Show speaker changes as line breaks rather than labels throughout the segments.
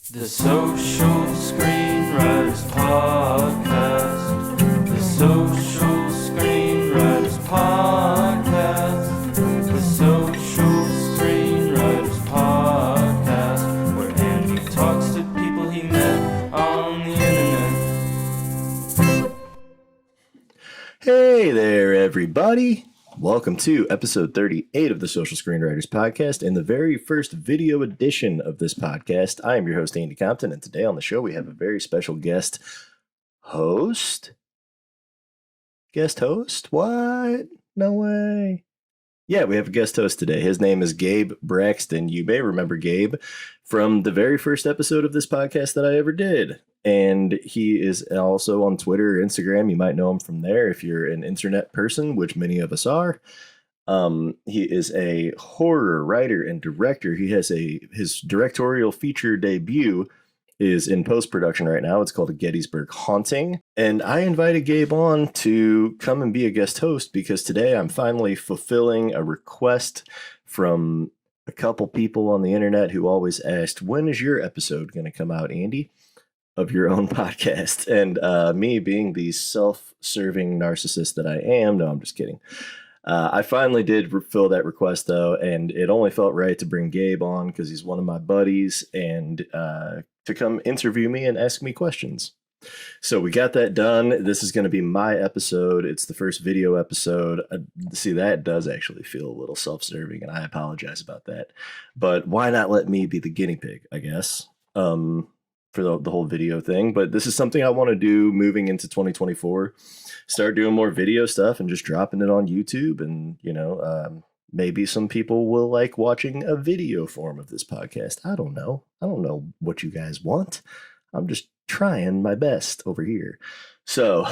The Social Screenwriters Podcast. The Social Screenwriters Podcast. The Social Screenwriters Podcast, where Andy talks to people he met on the internet.
Hey there, everybody. Welcome to episode 38 of the Social Screenwriters Podcast and the very first video edition of this podcast. I am your host, Andy Compton, and today on the show we have a very special guest host. Guest host? What? No way. Yeah, we have a guest host today. His name is Gabe Braxton. You may remember Gabe from the very first episode of this podcast that I ever did. And he is also on Twitter or Instagram. You might know him from there if you're an internet person, which many of us are. He is a horror writer and director. He has his directorial feature debut is in post-production right now. It's called A Gettysburg Haunting. And I invited Gabe on to come and be a guest host because today I'm finally fulfilling a request from a couple people on the internet who always asked, when is your episode going to come out, Andy, of your own podcast? And me being the self-serving narcissist that I am, no, I'm just kidding. I finally did fulfill that request, though, and it only felt right to bring Gabe on because he's one of my buddies and to come interview me and ask me questions. So we got that done. This is going to be my episode. It's the first video episode. See, that does actually feel a little self-serving, and I apologize about that. But why not let me be the guinea pig, I guess, for the whole video thing. But this is something I want to do moving into 2024. Start doing more video stuff and just dropping it on YouTube. And, maybe some people will like watching a video form of this podcast. I don't know. I don't know what you guys want. I'm just trying my best over here. So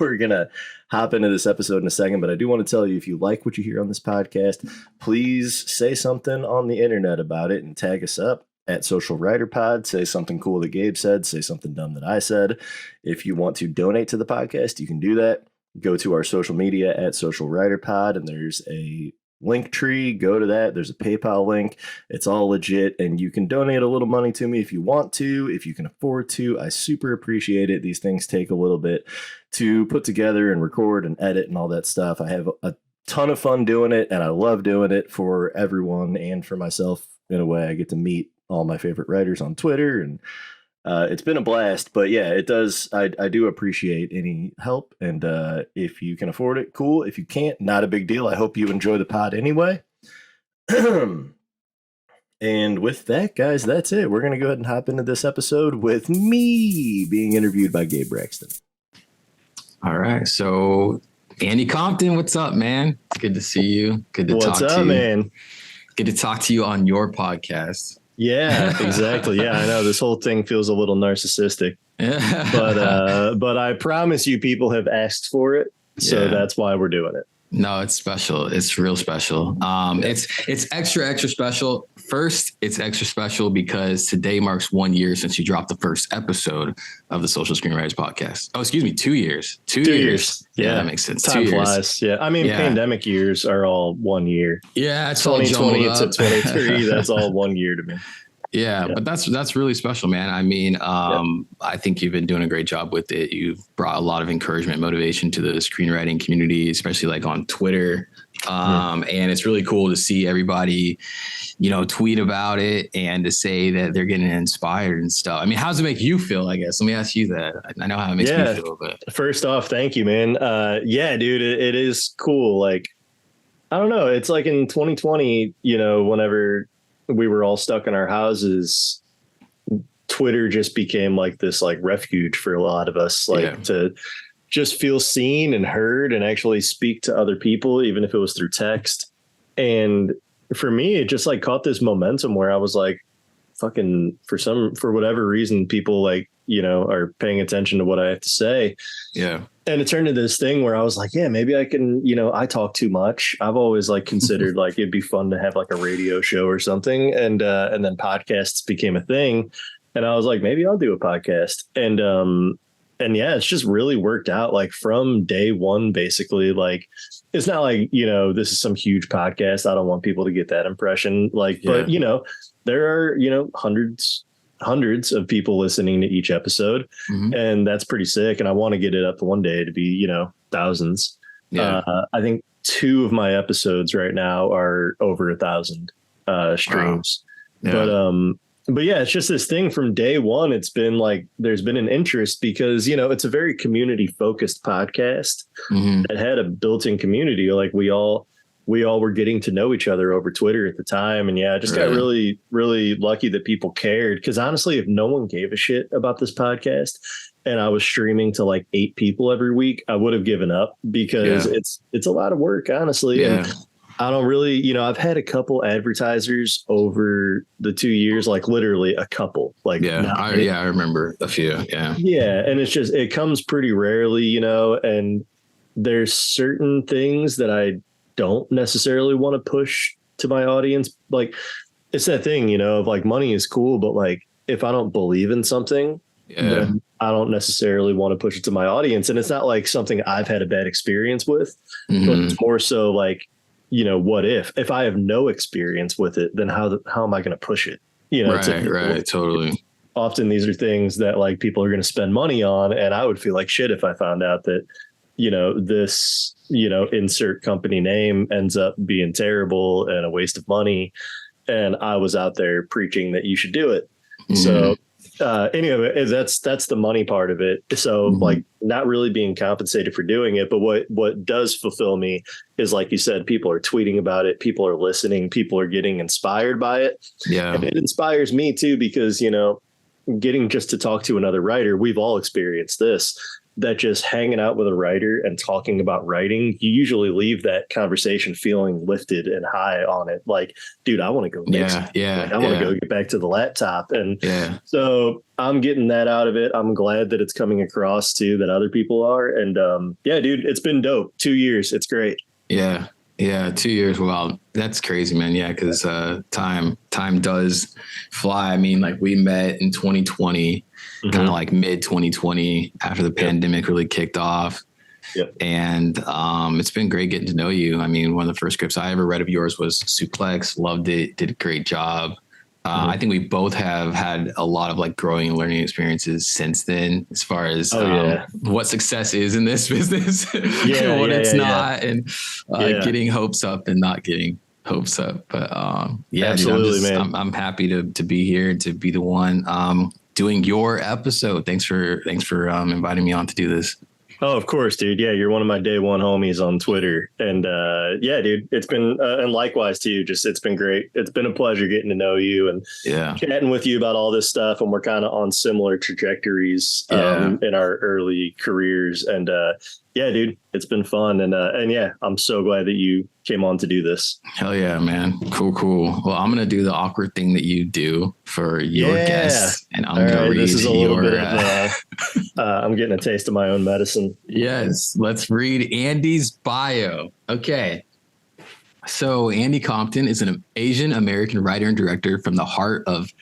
we're going to hop into this episode in a second, but I do want to tell you, if you like what you hear on this podcast, please say something on the internet about it and tag us up at Social Writer Pod. Say something cool that Gabe said, say something dumb that I said. If you want to donate to the podcast, you can do that. Go to our social media at Social Writer Pod, and there's a link tree. Go to that. There's a PayPal link. It's all legit, and you can donate a little money to me if you want to, if you can afford to. I super appreciate it. These things take a little bit to put together and record and edit and all that stuff. I have a ton of fun doing it, and I love doing it for everyone and for myself in a way. I get to meet all my favorite writers on Twitter, and it's been a blast. But yeah, it does. I do appreciate any help, and if you can afford it, cool. If you can't, not a big deal. I hope you enjoy the pod anyway. And with that, guys, that's it. We're gonna go ahead and hop into this episode with me being interviewed by Gabe Braxton.
All right, so Andy Compton, what's up, man? Good to see you. Good to talk to you.
What's up, man?
Good to talk to you on your podcast.
Yeah, exactly. Yeah, I know this whole thing feels a little narcissistic, but I promise you, people have asked for it, so that's why we're doing it.
No, it's special. It's real special. It's extra special. First, it's extra special because today marks 1 year since you dropped the first episode of the Social Screenwriters Podcast. Oh, excuse me, 2 years. 2 years. Yeah, that makes sense.
Time
2 years.
flies. Yeah, I mean, pandemic years are all 1 year.
Yeah, it's
2020 to 23. That's all 1 year to me.
Yeah, but that's really special, man. I mean, I think you've been doing a great job with it. You've brought a lot of encouragement, motivation to the screenwriting community, especially like on Twitter. And it's really cool to see everybody, tweet about it and to say that they're getting inspired and stuff. I mean, how does it make you feel, I guess? Let me ask you that. I know how it makes me feel, but
first off, thank you, man. Yeah, dude, it is cool. Like, I don't know. It's like in 2020, whenever we were all stuck in our houses, Twitter just became like this like refuge for a lot of us, to just feel seen and heard and actually speak to other people, even if it was through text. And for me, it just like caught this momentum where I was like, fucking, for whatever reason, people like, are paying attention to what I have to say.
Yeah.
And it turned into this thing where I was like, yeah, maybe I can, I talk too much. I've always like considered like it'd be fun to have like a radio show or something. And then podcasts became a thing. And I was like, maybe I'll do a podcast. And yeah, it's just really worked out like from day one, basically. Like, it's not like, this is some huge podcast. I don't want people to get that impression. Like, but there are, hundreds hundreds of people listening to each episode. And that's pretty sick. And I want to get it up one day to be, thousands.
Yeah.
I think 2 of my episodes right now are over 1,000 streams.
Wow. Yeah.
But yeah, it's just this thing from day one. It's been like, there's been an interest because, it's a very community focused podcast that had a built-in community. Like we all were getting to know each other over Twitter at the time. And yeah, I just got really, really lucky that people cared. Cause honestly, if no one gave a shit about this podcast and I was streaming to like 8 people every week, I would have given up because it's a lot of work, honestly.
Yeah.
And I don't really, I've had a couple advertisers over the 2 years, like literally a couple. Like,
I remember a few. Yeah.
Yeah. And it's just, it comes pretty rarely, and there's certain things that I don't necessarily want to push to my audience. Like it's that thing, of like money is cool, but like if I don't believe in something, then I don't necessarily want to push it to my audience. And it's not like something I've had a bad experience with, but it's more so like, what if I have no experience with it, then how am I going to push it?
Right. Totally.
Often these are things that like people are going to spend money on. And I would feel like shit if I found out that, this, insert company name ends up being terrible and a waste of money. And I was out there preaching that you should do it. So anyway, that's the money part of it. So like not really being compensated for doing it. But what does fulfill me is, like you said, people are tweeting about it. People are listening. People are getting inspired by it. Yeah. And it inspires me too, because, getting just to talk to another writer, we've all experienced this, that just hanging out with a writer and talking about writing, you usually leave that conversation feeling lifted and high on it. Like, dude, I want to go. I want to go get back to the laptop. And so I'm getting that out of it. I'm glad that it's coming across too, that other people are. And dude, it's been dope. 2 years. It's great.
Yeah. 2 years. Wow. That's crazy, man. Yeah. Cause time does fly. I mean, like we met in 2020, kind of like mid 2020 after the pandemic really kicked off. And it's been great getting to know you. I mean, one of the first scripts I ever read of yours was Suplex. Loved it. Did a great job. I think we both have had a lot of like growing and learning experiences since then, as far as what success is in this business and what it's not, and getting hopes up and not getting hopes up. But absolutely, dude, I'm happy to be here and to be the one doing your episode. Thanks for inviting me on to do this.
Oh, of course, dude. Yeah, you're one of my day one homies on Twitter. And dude, it's been, and likewise to you, it's been great. It's been a pleasure getting to know you and chatting with you about all this stuff. And we're kind of on similar trajectories in our early careers. And dude, it's been fun. And I'm so glad that you came on to do this.
Hell yeah, man. Cool. Well, I'm going to do the awkward thing that you do for your guests. And I'm going to read this is a little bit of,
I'm getting a taste of my own medicine.
Yes. Let's read Andy's bio. Okay. So Andy Compton is an Asian American writer and director from the heart of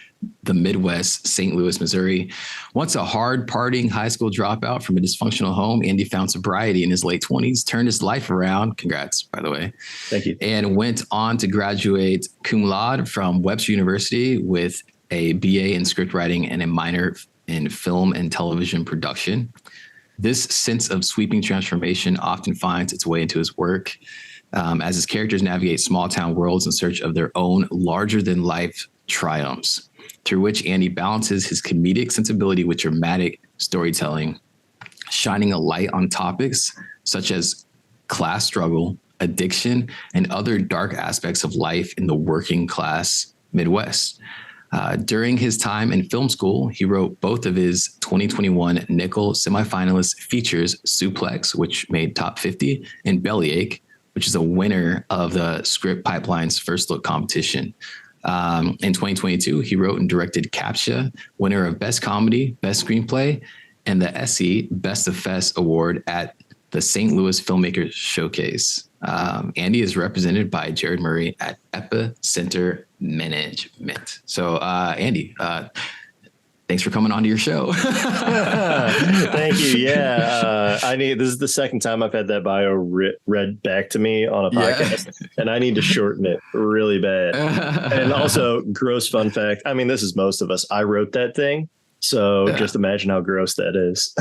the Midwest, St. Louis, Missouri. Once a hard partying high school dropout from a dysfunctional home, Andy found sobriety in his late 20s, turned his life around. Congrats, by the way.
Thank you.
And went on to graduate cum laude from Webster University with a BA in script writing and a minor in film and television production. This sense of sweeping transformation often finds its way into his work, as his characters navigate small town worlds in search of their own larger than life triumphs, through which Andy balances his comedic sensibility with dramatic storytelling, shining a light on topics such as class struggle, addiction, and other dark aspects of life in the working class Midwest. During his time in film school, he wrote both of his 2021 Nickel semifinalist features, Suplex, which made top 50, and Bellyache, which is a winner of the Script Pipeline's First Look competition. In 2022, he wrote and directed Captcha, winner of Best Comedy, Best Screenplay, and the Essie Best of Fest Award at the St. Louis Filmmaker Showcase. Andy is represented by Jared Murray at Epicenter Management. So, Andy, thanks for coming onto your show.
Thank you. Yeah. This is the second time I've had that bio read back to me on a podcast, and I need to shorten it really bad. And also, gross fun fact. I mean, this is most of us. I wrote that thing. So just imagine how gross that is.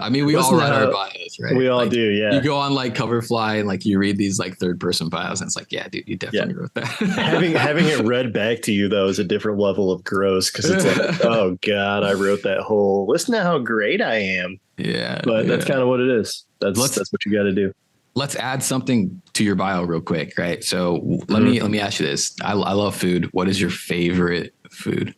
I mean, we all write our bios, right?
We all do, yeah.
You go on like Coverfly and like you read these like third person bios, and it's like, yeah, dude, you definitely wrote that.
having it read back to you though is a different level of gross, because it's like, oh God, I wrote that whole. Listen to how great I am. Yeah, but that's kind of what it is. That's what you got to do.
Let's add something to your bio real quick, right? So let me ask you this. I love food. What is your favorite food?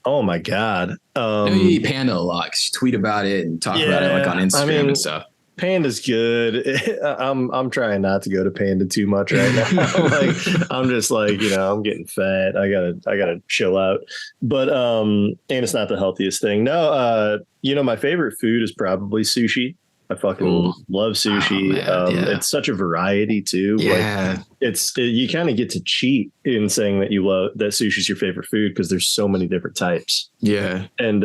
Oh my God.
You eat Panda a lot, 'cause you tweet about it and talk about it like on Instagram and stuff.
Panda's good. I'm trying not to go to Panda too much right now. Like, I'm just like, I'm getting fat. I gotta chill out. But and it's not the healthiest thing. No, my favorite food is probably sushi. I fucking love sushi. Oh, it's such a variety too.
Yeah.
Like, you kind of get to cheat in saying that you love that sushi's your favorite food, because there's so many different types.
Yeah.
And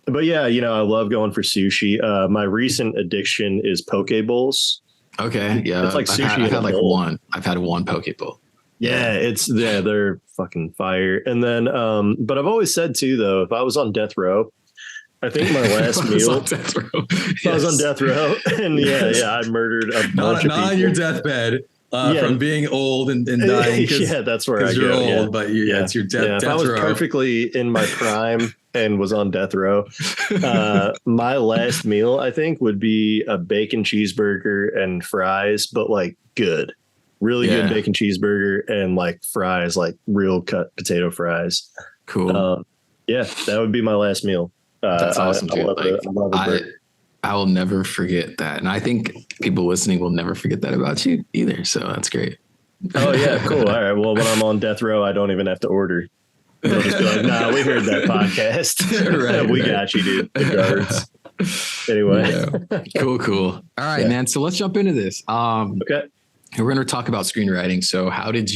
but yeah, I love going for sushi. My recent addiction is poke bowls.
Okay. Yeah.
It's like sushi.
I've had one poke bowl.
Yeah, they're fucking fire. And then but I've always said too, though, if I was on death row, I think my last meal. I was on death row, and I murdered a bunch of people.
Not on your deathbed, from being old and dying.
Yeah, that's where I go.
You're old, but it's your death row.
If I was perfectly in my prime and was on death row, my last meal, I think, would be a bacon cheeseburger and fries, but like good, really good bacon cheeseburger and like fries, like real cut potato fries.
Cool.
That would be my last meal.
That's awesome, dude. I will never forget that. And I think people listening will never forget that about you either. So that's great.
Oh, yeah. Cool. All right. Well, when I'm on death row, I don't even have to order. They'll just be like, nah, we heard that podcast. We got you, dude. The guards. Anyway.
Cool. All right, man. So let's jump into this.
Okay.
We're going to talk about screenwriting. So how did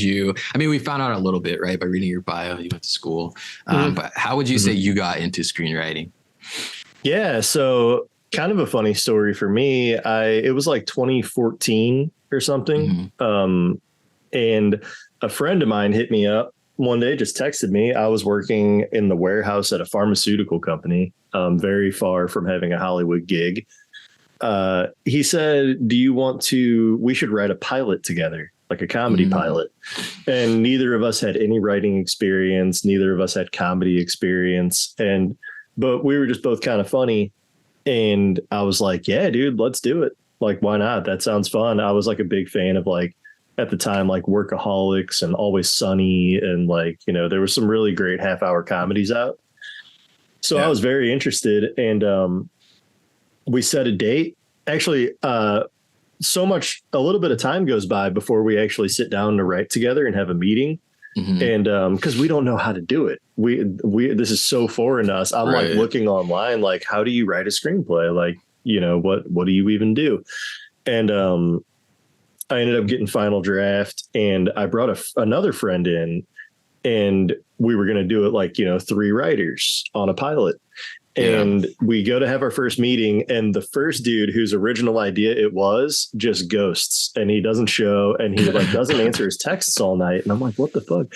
we found out a little bit, right? By reading your bio, you went to school. But how would you say you got into screenwriting? Yeah.
So kind of a funny story for me. It was like 2014 or something. And a friend of mine hit me up one day, just texted me. I was working in the warehouse at a pharmaceutical company, very far from having a Hollywood gig. He said, we should write a pilot together, like a comedy pilot. And neither of us had any writing experience. Neither of us had comedy experience. But we were just both kind of funny. And I was like, yeah, dude, let's do it. Like, why not? That sounds fun. I was like a big fan of, like, at the time, like Workaholics and Always Sunny. And like, there was some really great half-hour comedies out. So I was very interested. And, we set a date. Actually, a little bit of time goes by before we actually sit down to write together and have a meeting. And because we don't know how to do it. This is so foreign to us. I'm like looking online, like, how do you write a screenplay? Like, what do you even do? And I ended up getting final draft, and I brought another friend in, and we were going to do it like, 3 writers on a pilot. And we go to have our first meeting, and the first dude whose original idea it was just ghosts, and he doesn't show, and he like doesn't answer his texts all night. And I'm like, what the fuck?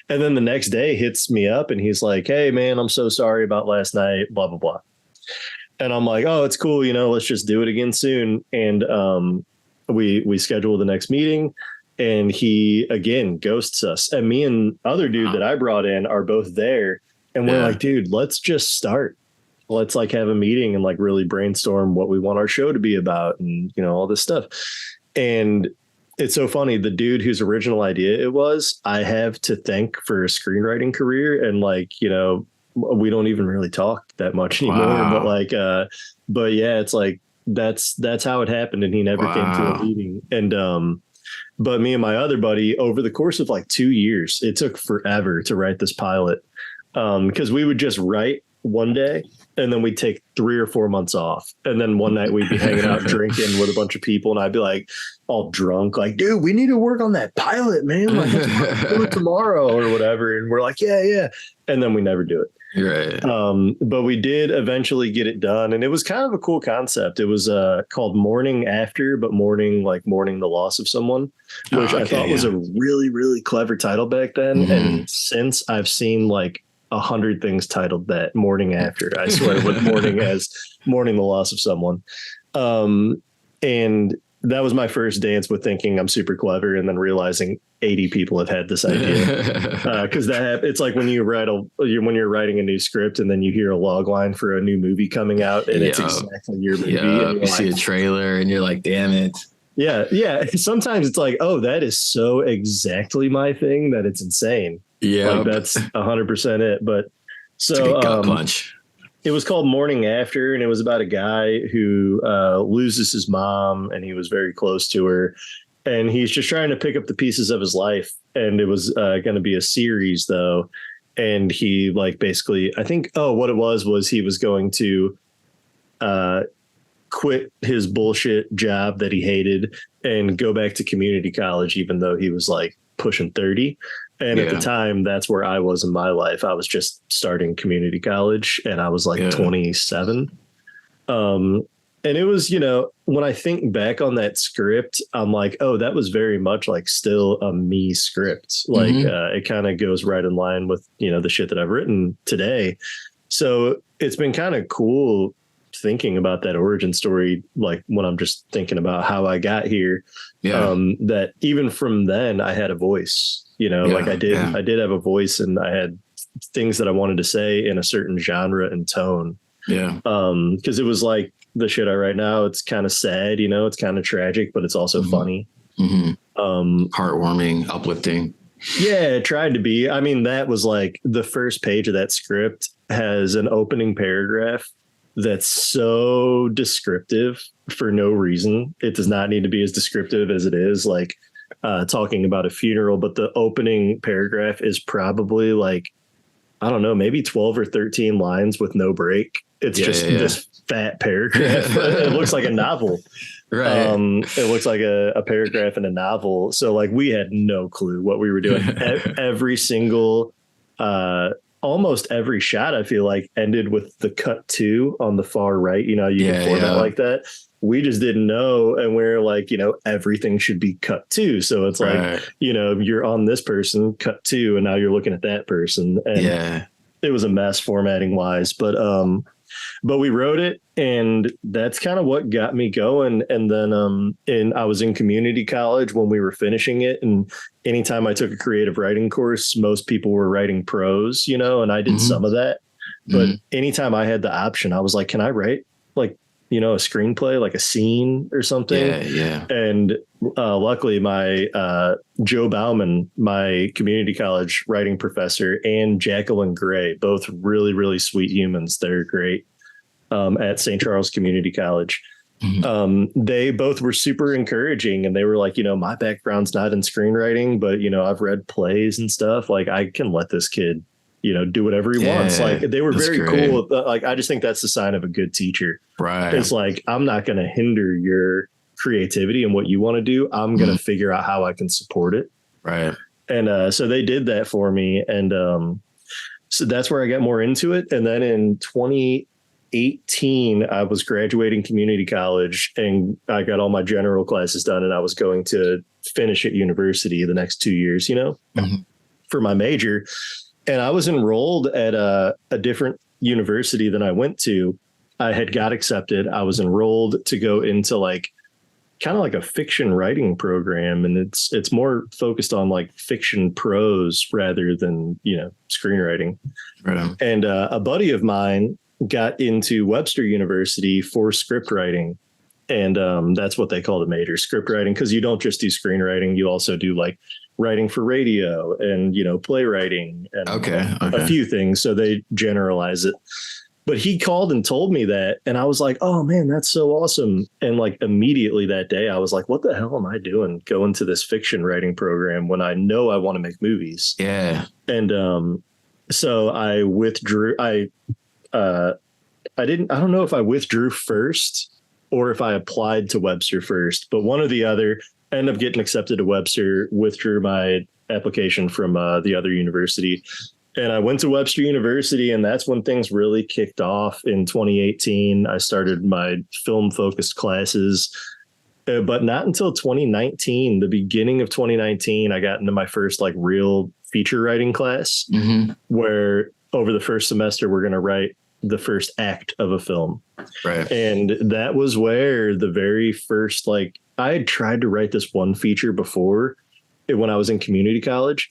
And then the next day hits me up, and he's like, hey man, I'm so sorry about last night, blah, blah, blah. And I'm like, oh, it's cool. Let's just do it again soon. And we schedule the next meeting, and he again ghosts us. And me and other dude that I brought in are both there. And we're like, dude, let's just start. Let's like have a meeting and like really brainstorm what we want our show to be about, and all this stuff. And it's so funny. The dude whose original idea it was, I have to thank for a screenwriting career. And like, we don't even really talk that much anymore. Wow. But yeah, it's like that's how it happened. And he never came to a meeting. And but me and my other buddy, over the course of like 2 years, it took forever to write this pilot, because we would just write one day, and then we'd take 3 or 4 months off. And then one night we'd be hanging out drinking with a bunch of people, and I'd be like all drunk, like, dude, we need to work on that pilot, man. Like, let's do it tomorrow or whatever. And we're like, yeah. And then we never do it.
Right.
But we did eventually get it done, and it was kind of a cool concept. It was called Mourning After, but mourning like mourning the loss of someone, which I thought was a really, really clever title back then. And since I've seen like 100 things titled that, Mourning After, I swear, with mourning as mourning the loss of someone. And that was my first dance with thinking I'm super clever and then realizing 80 people have had this idea. Because it's like when you're writing a new script and then you hear a log line for a new movie coming out and it's exactly your movie. And
you see a trailer and you're like, damn it.
Yeah. Yeah. Sometimes it's like, oh, that is so exactly my thing that it's insane. Yeah. Like that's 100% it. But so
gut punch.
It was called Mourning After, and it was about a guy who loses his mom, and he was very close to her, and he's just trying to pick up the pieces of his life. And it was going to be a series, though, and he like basically, I think, what it was he was going to quit his bullshit job that he hated and go back to community college, even though he was like pushing 30. And at the time, that's where I was in my life. I was just starting community college and I was like 27. And it was, when I think back on that script, I'm like, oh, that was very much like still a me script. Like it kind of goes right in line with, the shit that I've written today. So it's been kind of cool thinking about that origin story, like when I'm just thinking about how I got here, that even from then I had a voice, like I did have a voice and I had things that I wanted to say in a certain genre and tone. Yeah. Cause it was like the shit I write now, it's kind of sad, it's kind of tragic, but it's also funny.
Heartwarming, uplifting.
Yeah, it tried to be. I mean, that was like the first page of that script has an opening paragraph that's so descriptive for no reason. It does not need to be as descriptive as it is, like talking about a funeral. But the opening paragraph is probably like, I don't know, maybe 12 or 13 lines with no break. It's this fat paragraph. It looks like a novel. Right. It looks like a paragraph in a novel. So like we had no clue what we were doing. Every single almost every shot, I feel like, ended with the cut to on the far right. You can format like that. We just didn't know. And we're like, everything should be cut to. So it's like, you're on this person, cut to, and now you're looking at that person. And it was a mess formatting wise. But we wrote it, and that's kind of what got me going. And then I was in community college when we were finishing it. And anytime I took a creative writing course, most people were writing prose, and I did some of that. But anytime I had the option, I was like, can I write like, a screenplay, like a scene or something? Yeah. And luckily my Joe Bauman, my community college writing professor, and Jacqueline Gray, both really, really sweet humans. They're great. At St. Charles Community College. They both were super encouraging, and they were like, my background's not in screenwriting, but, I've read plays and stuff. Like I can let this kid, do whatever he wants. Like they were very cool. Like, I just think that's the sign of a good teacher. Right. It's like, I'm not going to hinder your creativity and what you want to do. I'm going to figure out how I can support it. Right. And so they did that for me. And so that's where I got more into it. And then in 2018, I was graduating community college, and I got all my general classes done, and I was going to finish at university the next 2 years, for my major. And I was enrolled at a different university than I went to. I had got accepted. I was enrolled to go into like kind of like a fiction writing program. And it's more focused on like fiction prose rather than, screenwriting. Right. And a buddy of mine got into Webster University for script writing. And that's what they call the major, script writing, because you don't just do screenwriting. You also do like writing for radio and, playwriting and a few things. So they generalize it. But he called and told me that. And I was like, oh, man, that's so awesome. And like immediately that day, I was like, what the hell am I doing going to this fiction writing program when I know I want to make movies? Yeah. And so I withdrew. I don't know if I withdrew first or if I applied to Webster first, but one or the other. Ended up getting accepted to Webster, withdrew my application from the other university. And I went to Webster University, and that's when things really kicked off in 2018. I started my film focused classes, but not until 2019, the beginning of 2019, I got into my first like real feature writing class where over the first semester, we're going to write the first act of a film.
Right.
And that was where the very first, like, I had tried to write this one feature before when I was in community college,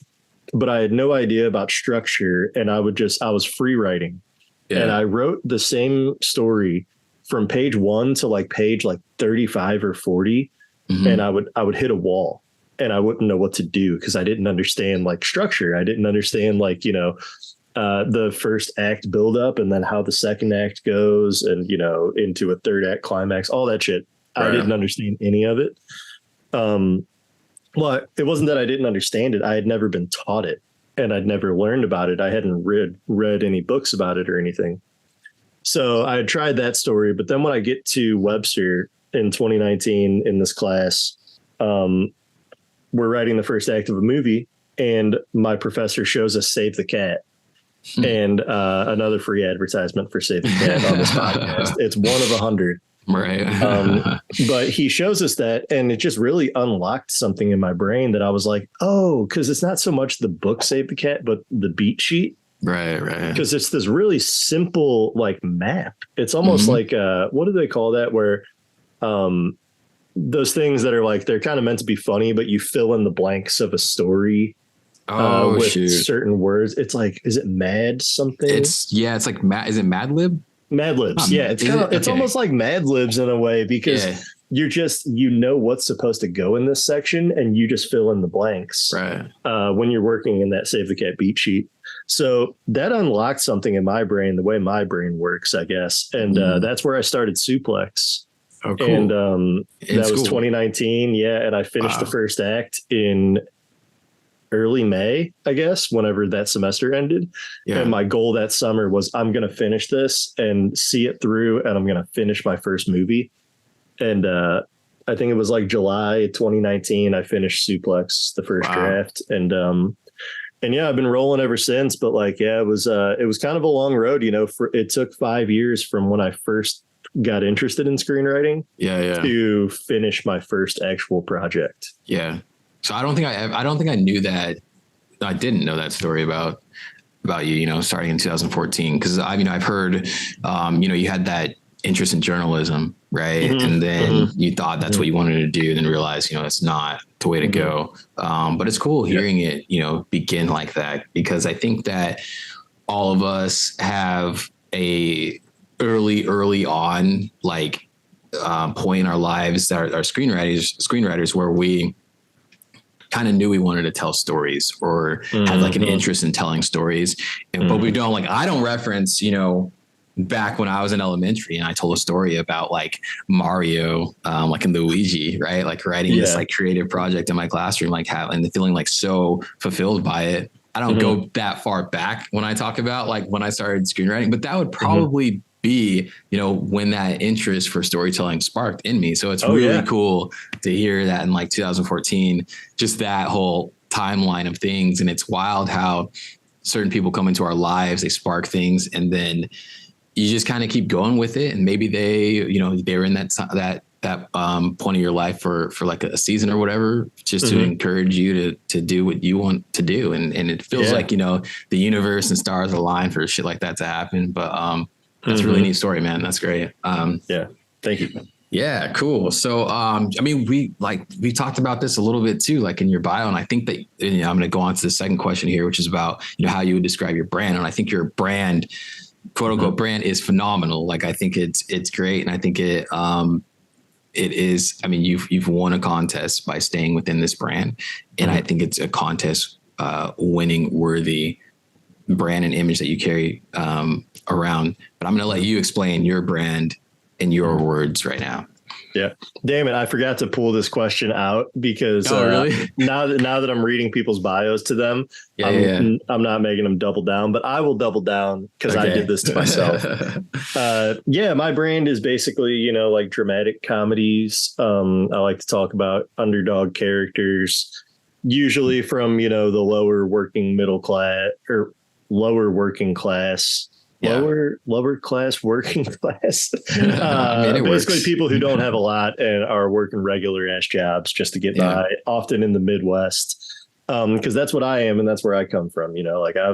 but I had no idea about structure, and I was free writing. Yeah. And I wrote the same story from page 1 to like page like 35 or 40. And I would hit a wall and I wouldn't know what to do because I didn't understand like structure. I didn't understand like, the first act buildup and then how the second act goes and, into a third act climax, all that shit. Right. I didn't understand any of it. Well, it wasn't that I didn't understand it. I had never been taught it and I'd never learned about it. I hadn't read any books about it or anything. So I had tried that story. But then when I get to Webster in 2019 in this class, we're writing the first act of a movie and my professor shows us Save the Cat. And another free advertisement for Save the Cat on this podcast. It's one of 100.
Right.
But he shows us that, and it just really unlocked something in my brain that I was like, oh, because it's not so much the book Save the Cat, but the beat sheet.
Right.
Because it's this really simple like map. It's almost like what do they call that? Where those things that are like they're kind of meant to be funny, but you fill in the blanks of a story. With certain words. It's like, is it Mad something?
It's like Mad. Is it Mad Lib?
Mad Libs. Yeah. It's almost like Mad Libs in a way because you're just, what's supposed to go in this section and you just fill in the blanks when you're working in that Save the Cat beat sheet. So that unlocked something in my brain, the way my brain works, I guess. And that's where I started Suplex.
Oh, cool.
And that was 2019. Yeah. And I finished the first act in early May, I guess, whenever that semester ended. Yeah. And my goal that summer was I'm going to finish this and see it through. And I'm going to finish my first movie. And I think it was like July 2019. I finished Suplex, the first draft. And yeah, I've been rolling ever since. But like, yeah, it was kind of a long road, it took 5 years from when I first got interested in screenwriting to finish my first actual project.
Yeah. So I don't think I knew that. I didn't know that story about you, starting in 2014. Cause I've heard, you had that interest in journalism, right? And then you thought that's what you wanted to do, then realized, it's not the way to go. But it's cool hearing it, begin like that, because I think that all of us have a early on, like point in our lives that are screenwriters where we kind of knew we wanted to tell stories or had like an interest in telling stories. But we don't, like, I don't reference, back when I was in elementary and I told a story about like Mario, like in Luigi, right? Like writing this like creative project in my classroom, like and feeling like so fulfilled by it. I don't go that far back when I talk about like when I started screenwriting, but that would probably be, when that interest for storytelling sparked in me. So it's really cool to hear that in like 2014, just that whole timeline of things. And it's wild how certain people come into our lives, they spark things, and then you just kind of keep going with it. And maybe they're in that point of your life for like a season or whatever, just to encourage you to do what you want to do. And it feels like, the universe and stars align for shit like that to happen. But, that's a really neat story, man. That's great.
Yeah. Thank you.
Yeah, cool. So, we talked about this a little bit too, like in your bio. And I think that, I'm going to go on to the second question here, which is about, how you would describe your brand. And I think your brand, quote unquote brand, is phenomenal. Like, I think it's great. And I think it is, you've won a contest by staying within this brand. And I think it's a contest winning worthy brand and image that you carry around. But I'm going to let you explain your brand in your words right now.
Yeah. Damn it. I forgot to pull this question out because
really?
now that I'm reading people's bios to them, I'm not making them double down, but I will double down because I did this to myself. My brand is basically, like dramatic comedies. I like to talk about underdog characters, usually from, the lower working middle class or lower working class. Lower class, working class.
I mean,
Basically,
works.
people who don't have a lot and are working regular ass jobs just to get by, often in the Midwest. Because that's what I am, and that's where I come from. Like I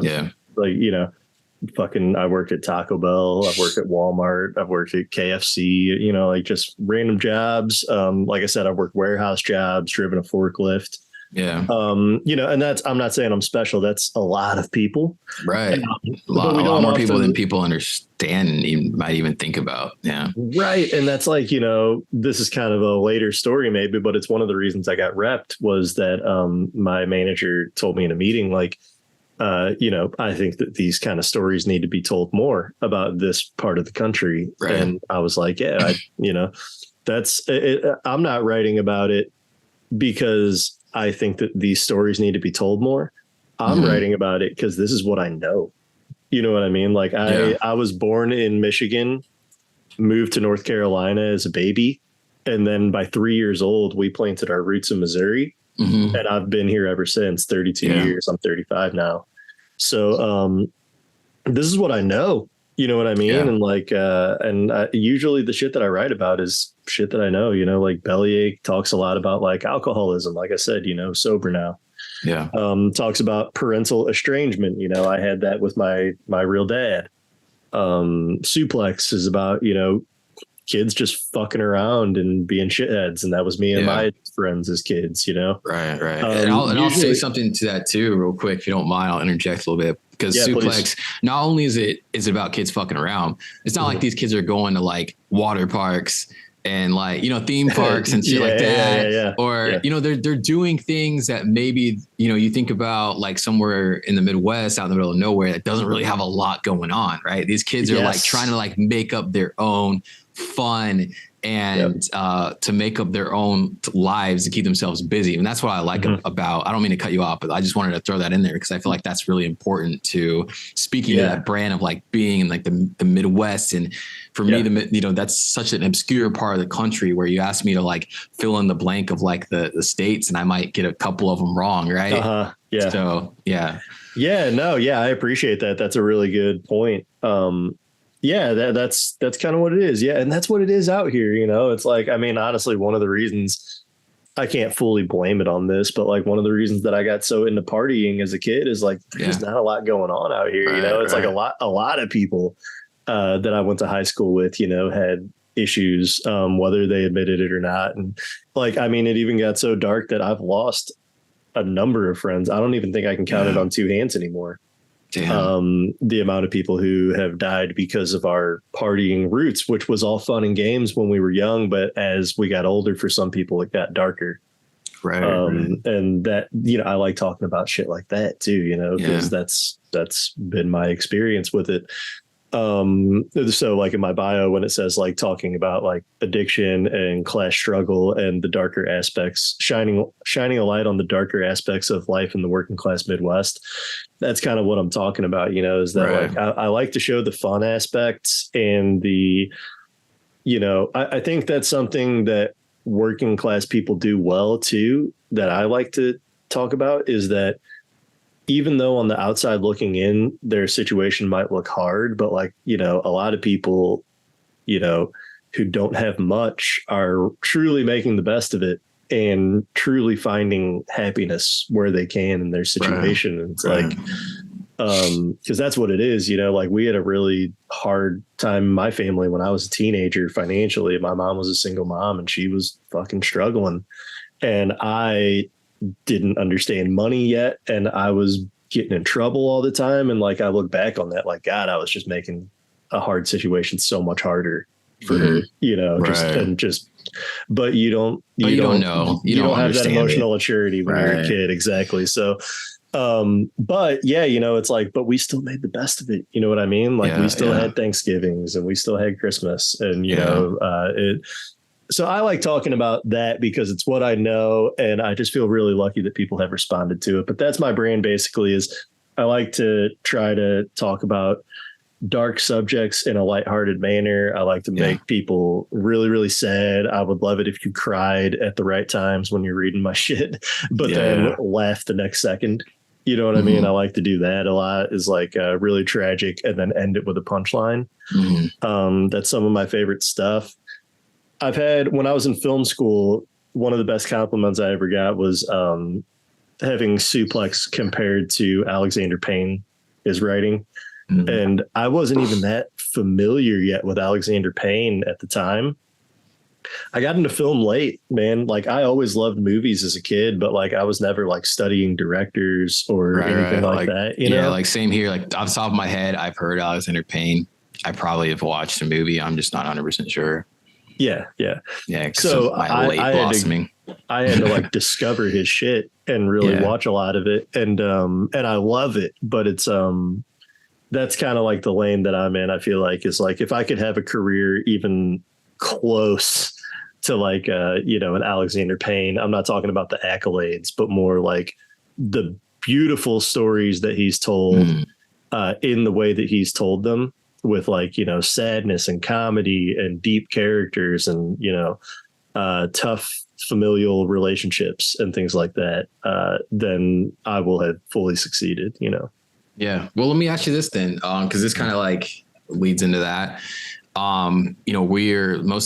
worked at Taco Bell, I've worked at Walmart, I've worked at KFC. Like just random jobs. Like I said, I've worked warehouse jobs, driven a forklift.
Yeah.
And I'm not saying I'm special. That's a lot of people.
Right. A lot more people than people understand and even might even think about. Yeah.
Right. And that's like, this is kind of a later story maybe, but it's one of the reasons I got repped was that my manager told me in a meeting, like, I think that these kind of stories need to be told more about this part of the country. Right. And I was like, yeah, that's it. I'm not writing about it because I think that these stories need to be told more. I'm writing about it because this is what I know. You know what I mean? Like I was born in Michigan, moved to North Carolina as a baby. And then by 3 years old, we planted our roots in Missouri. And I've been here ever since. 32 years. I'm 35 now. So this is what I know. You know what I mean? Yeah. And like, usually the shit that I write about is shit that I know, like Bellyache talks a lot about like alcoholism. Like I said, sober now. Yeah. Talks about parental estrangement. I had that with my real dad. Suplex is about, kids just fucking around and being shitheads. And that was me and my friends as kids,
Right. And I'll say something to that too, real quick. If you don't mind, I'll interject a little bit. Because Suplex, please. Not only is it about kids fucking around, it's not like these kids are going to like water parks and like, theme parks and shit like that. Or, they're doing things that maybe, you think about like somewhere in the Midwest, out in the middle of nowhere that doesn't really have a lot going on, right? These kids are like trying to like make up their own fun and to make up their own lives to keep themselves busy. And that's what I like about, I don't mean to cut you off, but I just wanted to throw that in there because I feel like that's really important to speaking to that brand of like being in like the Midwest. And for me, that's such an obscure part of the country where you ask me to like fill in the blank of like the states and I might get a couple of them wrong. Right.
Yeah.
So, yeah.
I appreciate that. That's a really good point. That's kind of what it is. Yeah. And that's what it is out here. It's like, I mean, honestly, one of the reasons I can't fully blame it on this, but like one of the reasons that I got so into partying as a kid is like, there's not a lot going on out here. It's like a lot of people that I went to high school with, had issues, whether they admitted it or not. And like, I mean, it even got so dark that I've lost a number of friends. I don't even think I can count it on two hands anymore. The amount of people who have died because of our partying roots, which was all fun and games when we were young. But as we got older, for some people, it got darker. Right. And that, I like talking about shit like that too, because that's been my experience with it. So like in my bio, when it says like talking about like addiction and class struggle and the darker aspects, shining a light on the darker aspects of life in the working class Midwest, that's kind of what I'm talking about, is that like, I like to show the fun aspects and the, I think that's something that working class people do well too, that I like to talk about is that even though on the outside looking in, their situation might look hard, but like, a lot of people, who don't have much are truly making the best of it and truly finding happiness where they can in their situation. And it's like, because that's what it is, like we had a really hard time in my family when I was a teenager financially. My mom was a single mom and she was fucking struggling. And I didn't understand money yet. And I was getting in trouble all the time. And like, I look back on that, like, God, I was just making a hard situation so much harder for her, but you don't know, you don't have that emotional maturity when you're a kid. Exactly. So, but yeah, it's like, but we still made the best of it. You know what I mean? Like we still had Thanksgivings and we still had Christmas and, so I like talking about that because it's what I know. And I just feel really lucky that people have responded to it. But that's my brand basically is I like to try to talk about dark subjects in a lighthearted manner. I like to make people really, really sad. I would love it if you cried at the right times when you're reading my shit, but then laugh the next second. You know what I mean? I like to do that a lot, is like really tragic and then end it with a punchline. That's some of my favorite stuff. I've had, when I was in film school, one of the best compliments I ever got was having Suplex compared to Alexander Payne, his writing. And I wasn't even that familiar yet with Alexander Payne at the time. I got into film late, man. Like, I always loved movies as a kid, but like I was never like studying directors or anything like that. You know,
like same here. Like off the top of my head, I've heard Alexander Payne. I probably have watched a movie. I'm just not 100% sure.
Yeah.
So my late blossoming.
I had to like discover his shit and really watch a lot of it. And I love it, but it's that's kind of like the lane that I'm in. I feel like is like, if I could have a career even close to like an Alexander Payne, I'm not talking about the accolades, but more like the beautiful stories that he's told in the way that he's told them, with like, sadness and comedy and deep characters and, tough familial relationships and things like that, then I will have fully succeeded,
Yeah. Well, let me ask you this then, because this kind of like leads into that. Most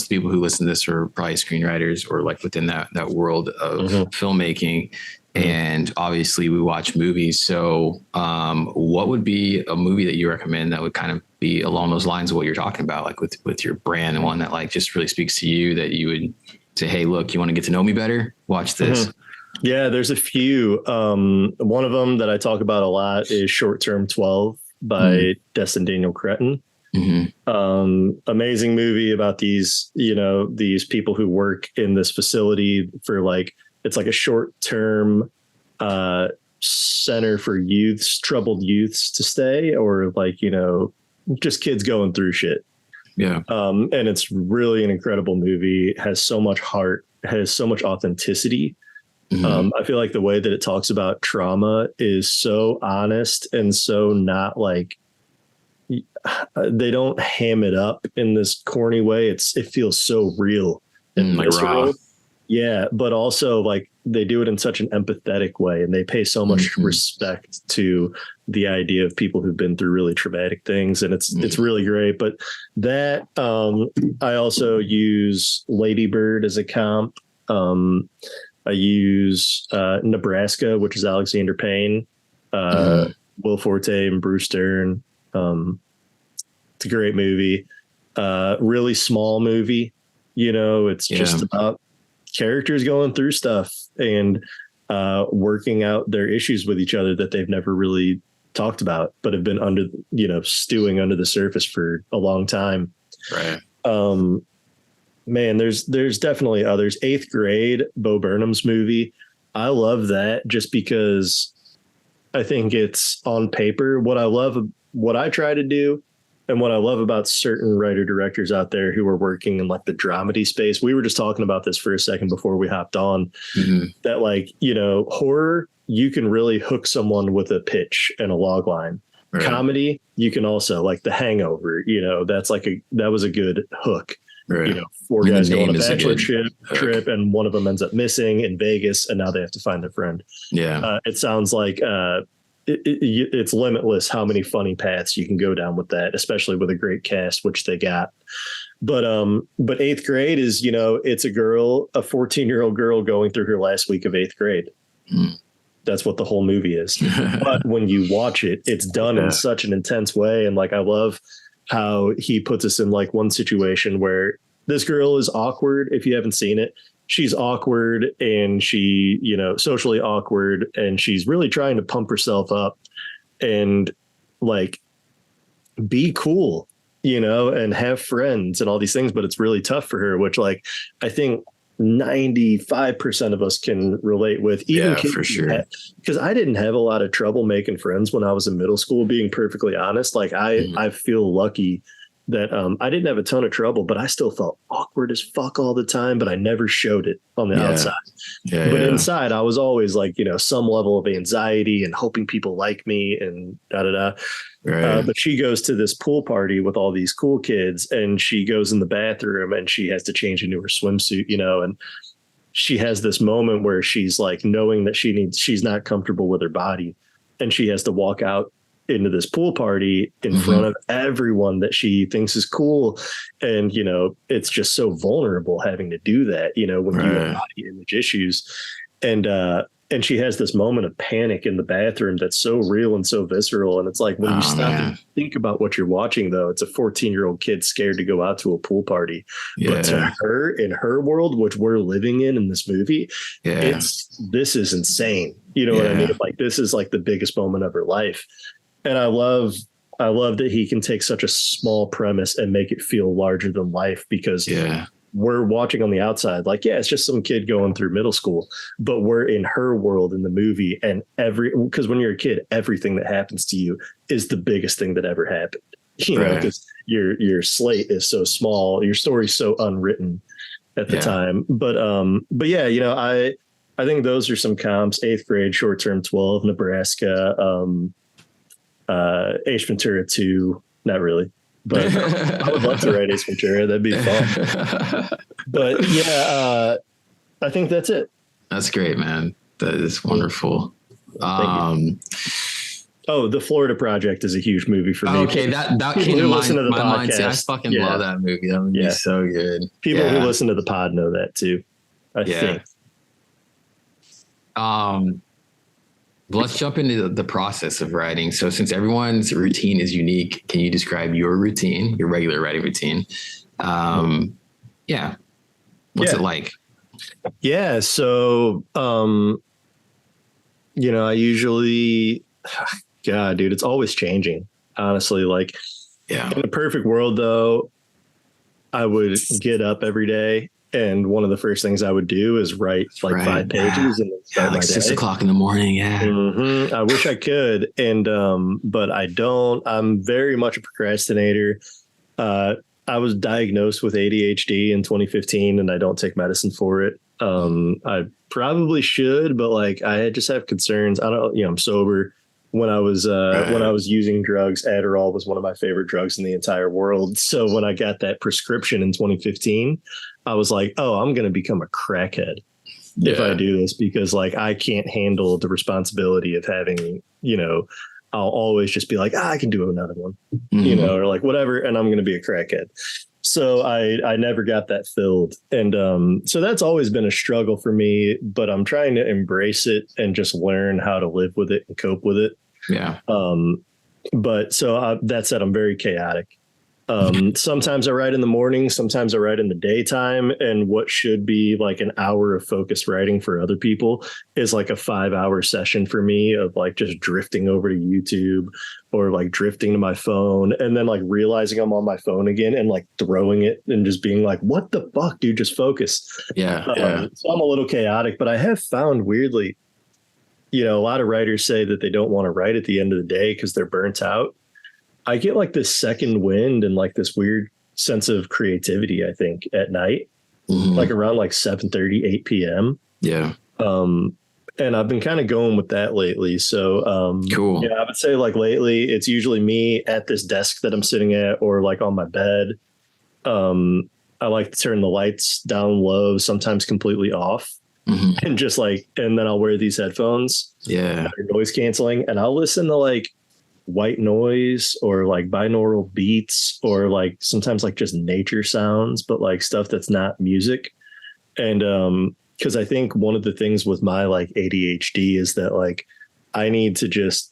of the people who listen to this are probably screenwriters or like within that world of filmmaking. And obviously we watch movies. So what would be a movie that you recommend that would kind of be along those lines of what you're talking about, like with your brand, and one that like just really speaks to you, that you would say, hey, look, you want to get to know me better? Watch this.
Yeah, there's a few. One of them that I talk about a lot is Short Term 12 by Destin Daniel Cretton. Amazing movie about these people who work in this facility for like, it's like a short term center for troubled youths to stay, or like, just kids going through shit. Yeah. And it's really an incredible movie. It has so much heart, has so much authenticity. I feel like the way that it talks about trauma is so honest and so not like, they don't ham it up in this corny way. It feels so real and
like raw.
Yeah, but also like they do it in such an empathetic way, and they pay so much respect to the idea of people who've been through really traumatic things, and it's really great. But that I also use Lady Bird as a comp. I use Nebraska, which is Alexander Payne, Will Forte and Bruce Dern. It's a great movie, really small movie. It's just about characters going through stuff and working out their issues with each other that they've never really talked about, but have been under, stewing under the surface for a long time.
Right.
Man, there's definitely others. 8th Grade, Bo Burnham's movie. I love that just because I think it's on paper. What I try to do, and what I love about certain writer directors out there who are working in like the dramedy space. We were just talking about this for a second before we hopped on, that like, horror, you can really hook someone with a pitch and a log line. Right. Comedy, you can also, like The Hangover, that was a good hook. Right. 4 guys go on a bachelor trip and one of them ends up missing in Vegas, and now they have to find their friend. Yeah. It sounds like it's limitless how many funny paths you can go down with that, especially with a great cast, which they got. But 8th Grade is, it's a 14-year-old girl going through her last week of 8th grade. That's what the whole movie is. But when you watch it, it's done in such an intense way. And like, I love how he puts us in like one situation where this girl is awkward. If you haven't seen it, she's awkward, and she, socially awkward, and she's really trying to pump herself up and like be cool, and have friends and all these things. But it's really tough for her, which like, I think 95% of us can relate with, even for sure. Because I didn't have a lot of trouble making friends when I was in middle school, being perfectly honest. Like I feel lucky that I didn't have a ton of trouble, but I still felt awkward as fuck all the time, but I never showed it on the outside. But inside I was always like, some level of anxiety and hoping people like me and da-da-da. Right. But she goes to this pool party with all these cool kids, and she goes in the bathroom and she has to change into her swimsuit, and she has this moment where she's like knowing that she's not comfortable with her body. and she has to walk out into this pool party in front of everyone that she thinks is cool. And, it's just so vulnerable having to do that, when you have body image issues. And she has this moment of panic in the bathroom that's so real and so visceral. And it's like, when you stop and think about what you're watching, though, it's a 14-year-old kid scared to go out to a pool party. Yeah. But to her, in her world, which we're living in this movie, this is insane. You know what I mean? Like, this is like the biggest moment of her life. And I love that he can take such a small premise and make it feel larger than life, because we're watching on the outside like, it's just some kid going through middle school, but we're in her world in the movie. And because when you're a kid, everything that happens to you is the biggest thing that ever happened, because your slate is so small, your story's so unwritten at the time. But yeah, I think those are some comps: 8th grade, Short Term 12, Nebraska, Ace Ventura 2, not really. But I would love to write Ace Ventura. That'd be fun. But I think that's it.
That's great, man. That is wonderful.
The Florida Project is a huge movie for me.
Okay, that came to my mind too. I fucking love that movie. That would be so good.
People who listen to the pod know that too, I think.
Let's jump into the process of writing. So since everyone's routine is unique, can you describe your routine, your regular writing routine? What's it like? Yeah. So,
I usually, God, dude, it's always changing, honestly. Like, in a perfect world, though, I would get up every day, and one of the first things I would do is write 5 pages and then start my day.
6 o'clock in the morning. Yeah.
I wish I could. And, but I don't. I'm very much a procrastinator. I was diagnosed with ADHD in 2015, and I don't take medicine for it. I probably should, but I just have concerns. I don't, I'm sober. When I was using drugs, Adderall was one of my favorite drugs in the entire world. So when I got that prescription in 2015, I was like, oh, I'm going to become a crackhead if I do this, because I can't handle the responsibility of having, I'll always just be like, I can do another one, or whatever. And I'm going to be a crackhead. So I never got that filled. And so that's always been a struggle for me, but I'm trying to embrace it and just learn how to live with it and cope with it.
Yeah.
But so that said, I'm very chaotic. Sometimes I write in the morning, sometimes I write in the daytime, and what should be an hour of focused writing for other people is a 5-hour session for me of just drifting over to YouTube or drifting to my phone, and then realizing I'm on my phone again and throwing it and just being like, what the fuck, dude, just focus. So I'm a little chaotic, but I have found weirdly, a lot of writers say that they don't want to write at the end of the day because they're burnt out. I get this second wind and this weird sense of creativity, I think, at night, around 7:30, 8 p.m.
Yeah.
And I've been kind of going with that lately. So,
cool.
I would say lately it's usually me at this desk that I'm sitting at or on my bed. I like to turn the lights down low, sometimes completely off. And just and then I'll wear these headphones.
Yeah.
Noise canceling. And I'll listen to white noise or binaural beats or sometimes just nature sounds, but stuff that's not music. And because I think one of the things with my ADHD is that I need to just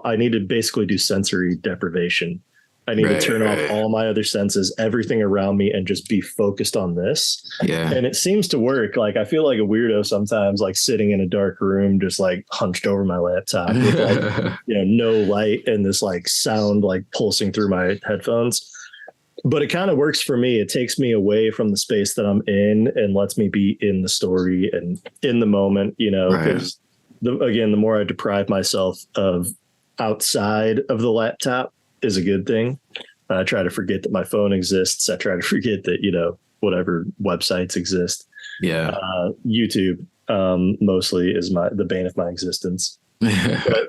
I need to basically do sensory deprivation. I need to turn off all my other senses, everything around me, and just be focused on this.
Yeah.
And it seems to work. I feel like a weirdo sometimes, sitting in a dark room, just hunched over my laptop with no light and this sound pulsing through my headphones. But it kind of works for me. It takes me away from the space that I'm in and lets me be in the story and in the moment, because the more I deprive myself of outside of the laptop is a good thing. I try to forget that my phone exists. I try to forget that, whatever websites exist.
Yeah.
YouTube mostly is the bane of my existence. But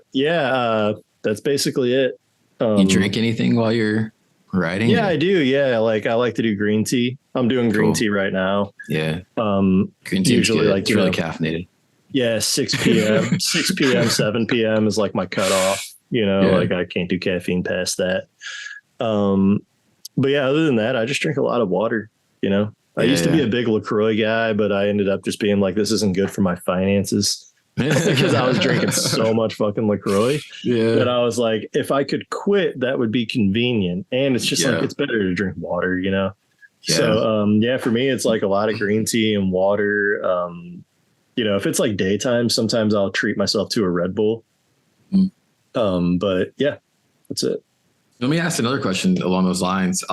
that's basically it.
You drink anything while you're writing?
Yeah, I do. Yeah. I like to do green tea. I'm doing green tea right now.
Yeah. Green tea usually
it's
really caffeinated.
Yeah, 6 p.m., 6 p.m., 7 p.m. is like my cutoff. Like I can't do caffeine past that. But yeah, other than that, I just drink a lot of water. I used to be a big LaCroix guy, but I ended up just being like, this isn't good for my finances because I was drinking so much fucking LaCroix that I was like, if I could quit, that would be convenient. And it's just like, it's better to drink water, Yeah. So, for me, it's like a lot of green tea and water. If it's like daytime, sometimes I'll treat myself to a Red Bull. But yeah, that's it.
Let me ask another question along those lines.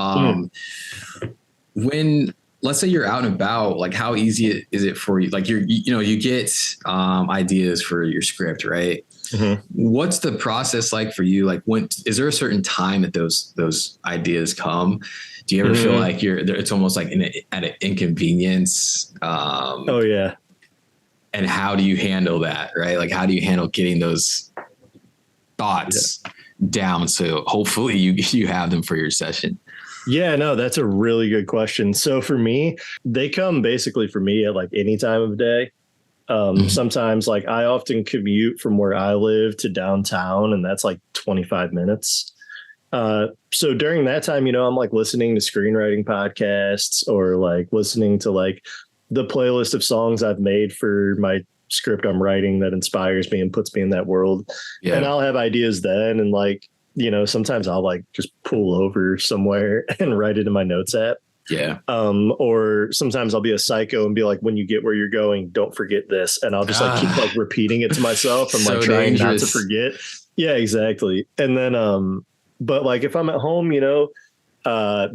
When, let's say you're out and about, like how easy is it for you? Like you get ideas for your script, right? Mm-hmm. What's the process like for you? Like is there a certain time that those ideas come? Do you ever feel like it's almost like at an inconvenience?
Oh yeah.
And how do you handle that? Right? Like, how do you handle getting those thoughts down? So hopefully you have them for your session.
Yeah, no, that's a really good question. So for me, they come basically for me at like any time of day. Sometimes like I often commute from where I live to downtown, and that's like 25 minutes. So during that time, I'm like listening to screenwriting podcasts or like listening to like the playlist of songs I've made for my script I'm writing that inspires me and puts me in that world. Yeah. And I'll have ideas then. And like, sometimes I'll like just pull over somewhere and write it in my notes app.
Yeah.
Or sometimes I'll be a psycho and be like, when you get where you're going, don't forget this. And I'll just like keep like repeating it to myself and like trying not to forget. Yeah, exactly. And then, but like if I'm at home,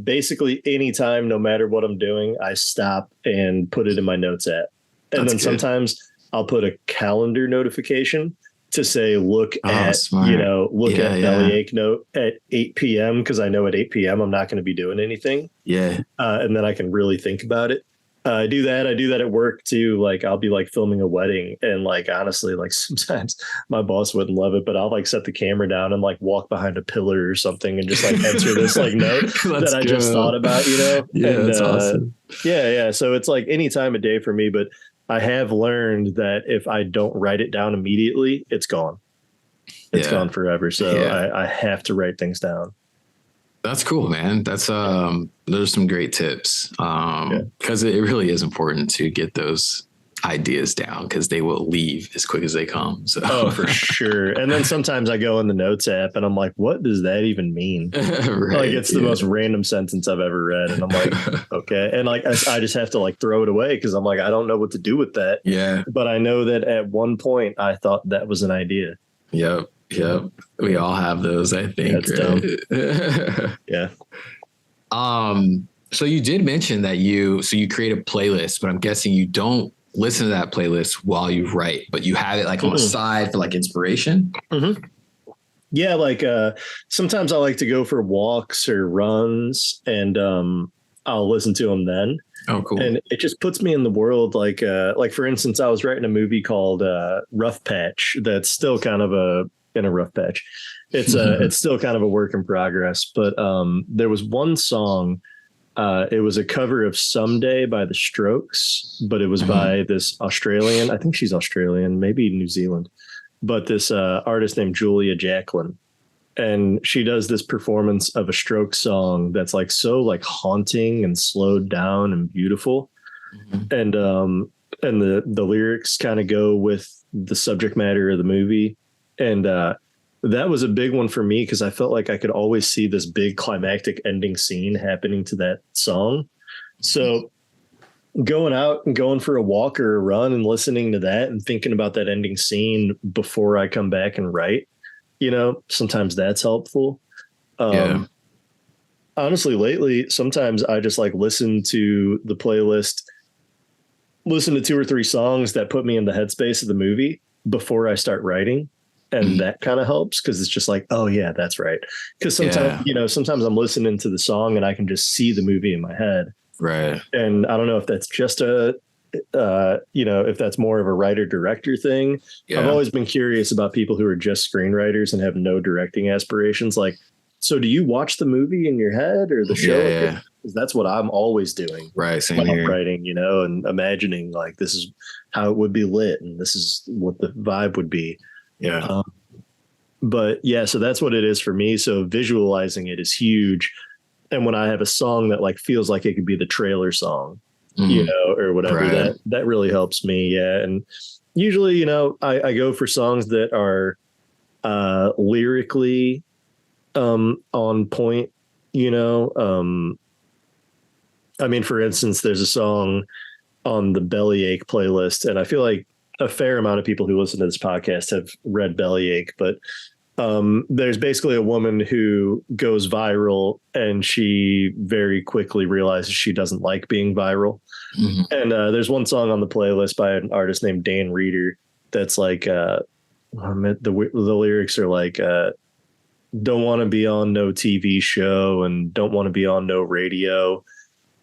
basically anytime, no matter what I'm doing, I stop and put it in my notes app. And then sometimes I'll put a calendar notification to say, look at Bellyache note at 8 p.m. because I know at 8 p.m. I'm not going to be doing anything.
Yeah.
And then I can really think about it. I do that at work too. Like I'll be like filming a wedding and like, honestly, like sometimes my boss wouldn't love it, but I'll like set the camera down and like walk behind a pillar or something and just like enter this like note that I just thought about, Yeah, and, that's awesome. Yeah. So it's like any time of day for me, but I have learned that if I don't write it down immediately, it's gone. It's gone forever. So I have to write things down.
That's cool, man. That's those are some great tips. Because it really is important to get those ideas down because they will leave as quick as they come. So
for sure. And then sometimes I go in the notes app and I'm like, what does that even mean? Right, like it's the most random sentence I've ever read. And I'm like, okay. And like I just have to like throw it away because I'm like, I don't know what to do with that.
Yeah.
But I know that at one point I thought that was an idea.
Yep. We all have those, I think.
That's dumb. Yeah.
So you did mention that you create a playlist, but I'm guessing you don't listen to that playlist while you write, but you have it like on the side for like inspiration. Mm-hmm.
Yeah. Like, sometimes I like to go for walks or runs and, I'll listen to them then.
Oh, cool.
And it just puts me in the world. Like for instance, I was writing a movie called, Rough Patch. That's still kind of in a rough patch. It's still kind of a work in progress, but, there was one song, it was a cover of Someday by The Strokes, but it was by this Australian, I think she's Australian, maybe New Zealand, but this artist named Julia Jacqueline. And she does this performance of a Strokes song that's like so like haunting and slowed down and beautiful. And the lyrics kind of go with the subject matter of the movie. And that was a big one for me because I felt like I could always see this big climactic ending scene happening to that song. So going out and going for a walk or a run and listening to that and thinking about that ending scene before I come back and write, sometimes that's helpful. Honestly, lately, sometimes I just like listen to the playlist, listen to 2 or 3 songs that put me in the headspace of the movie before I start writing. And that kind of helps because it's just like, oh yeah, that's right. Because sometimes, sometimes I'm listening to the song and I can just see the movie in my head.
Right.
And I don't know if that's just if that's more of a writer director thing. Yeah. I've always been curious about people who are just screenwriters and have no directing aspirations. Like, so do you watch the movie in your head or the show? because that's what I'm always doing.
Right. Same
When I'm
here.
writing, and imagining like this is how it would be lit and this is what the vibe would be.
Yeah.
But yeah, so that's what it is for me. So visualizing it is huge. And when I have a song that like feels like it could be the trailer song, or whatever,
Right.
that really helps me. Yeah. And usually, I go for songs that are lyrically on point, I mean, for instance, there's a song on the Bellyache playlist, and I feel like a fair amount of people who listen to this podcast have read Bellyache, but there's basically a woman who goes viral and she very quickly realizes she doesn't like being viral. And there's one song on the playlist by an artist named Dan Reeder that's like, the lyrics are like, don't want to be on no TV show and don't want to be on no radio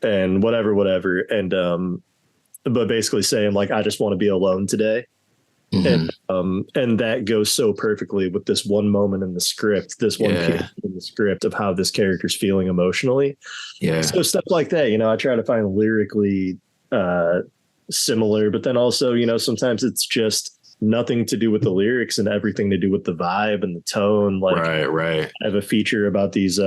and whatever. And, but basically saying like, I just want to be alone today. And that goes so perfectly with this one moment in the script, this one period in the script of how this character's feeling emotionally. Yeah. So stuff like that, I try to find lyrically similar, but then also, sometimes it's just nothing to do with the lyrics and everything to do with the vibe and the tone. Like,
right.
I have a feature about these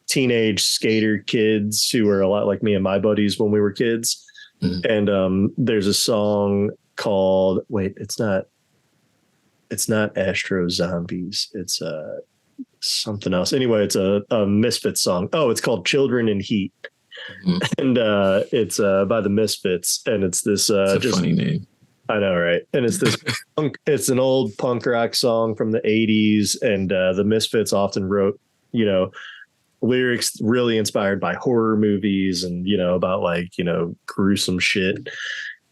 teenage skater kids who are a lot like me and my buddies when we were kids. And there's a song called it's not Astro Zombies, it's something else. Anyway, it's a Misfits song. It's called Children in Heat. And it's by the Misfits, and it's this
it's a funny name.
I know, right? And it's this it's an old punk rock song from the 80s, and the Misfits often wrote lyrics really inspired by horror movies and about like gruesome shit.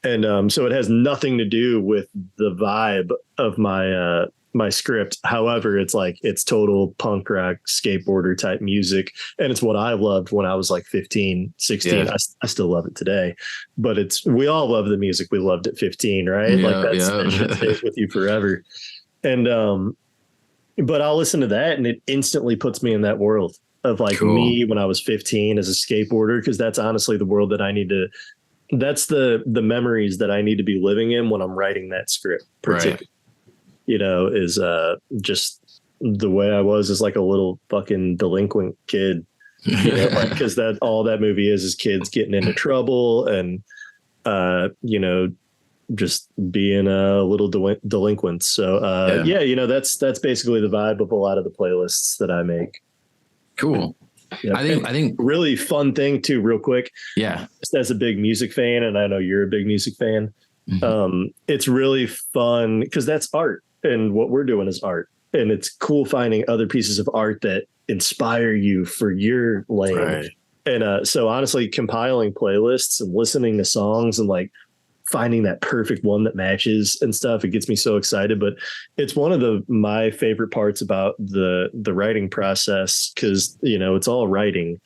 And so it has nothing to do with the vibe of my script. However, it's total punk rock skateboarder type music. And it's what I loved when I was like 15, 16. Yeah. I still love it today, but we all love the music we loved at 15, right?
Yeah,
like that shit stays with you forever. And, but I'll listen to that and it instantly puts me in that world of like me when I was 15 as a skateboarder. Cause that's honestly the world that I need to, that's the memories that I need to be living in when I'm writing that script, particularly, is just the way I was as like a little fucking delinquent kid, because that all that movie is kids getting into trouble and, just being a little delinquent. So, that's basically the vibe of a lot of the playlists that I make.
Cool.
Yeah. I think really fun thing too, real quick.
Yeah.
Just as a big music fan, and I know you're a big music fan. It's really fun because that's art, and what we're doing is art, and it's cool finding other pieces of art that inspire you for your lane. Right. And so honestly, compiling playlists and listening to songs and like finding that perfect one that matches and stuff, it gets me so excited. But it's one of my favorite parts about the writing process, because it's all writing,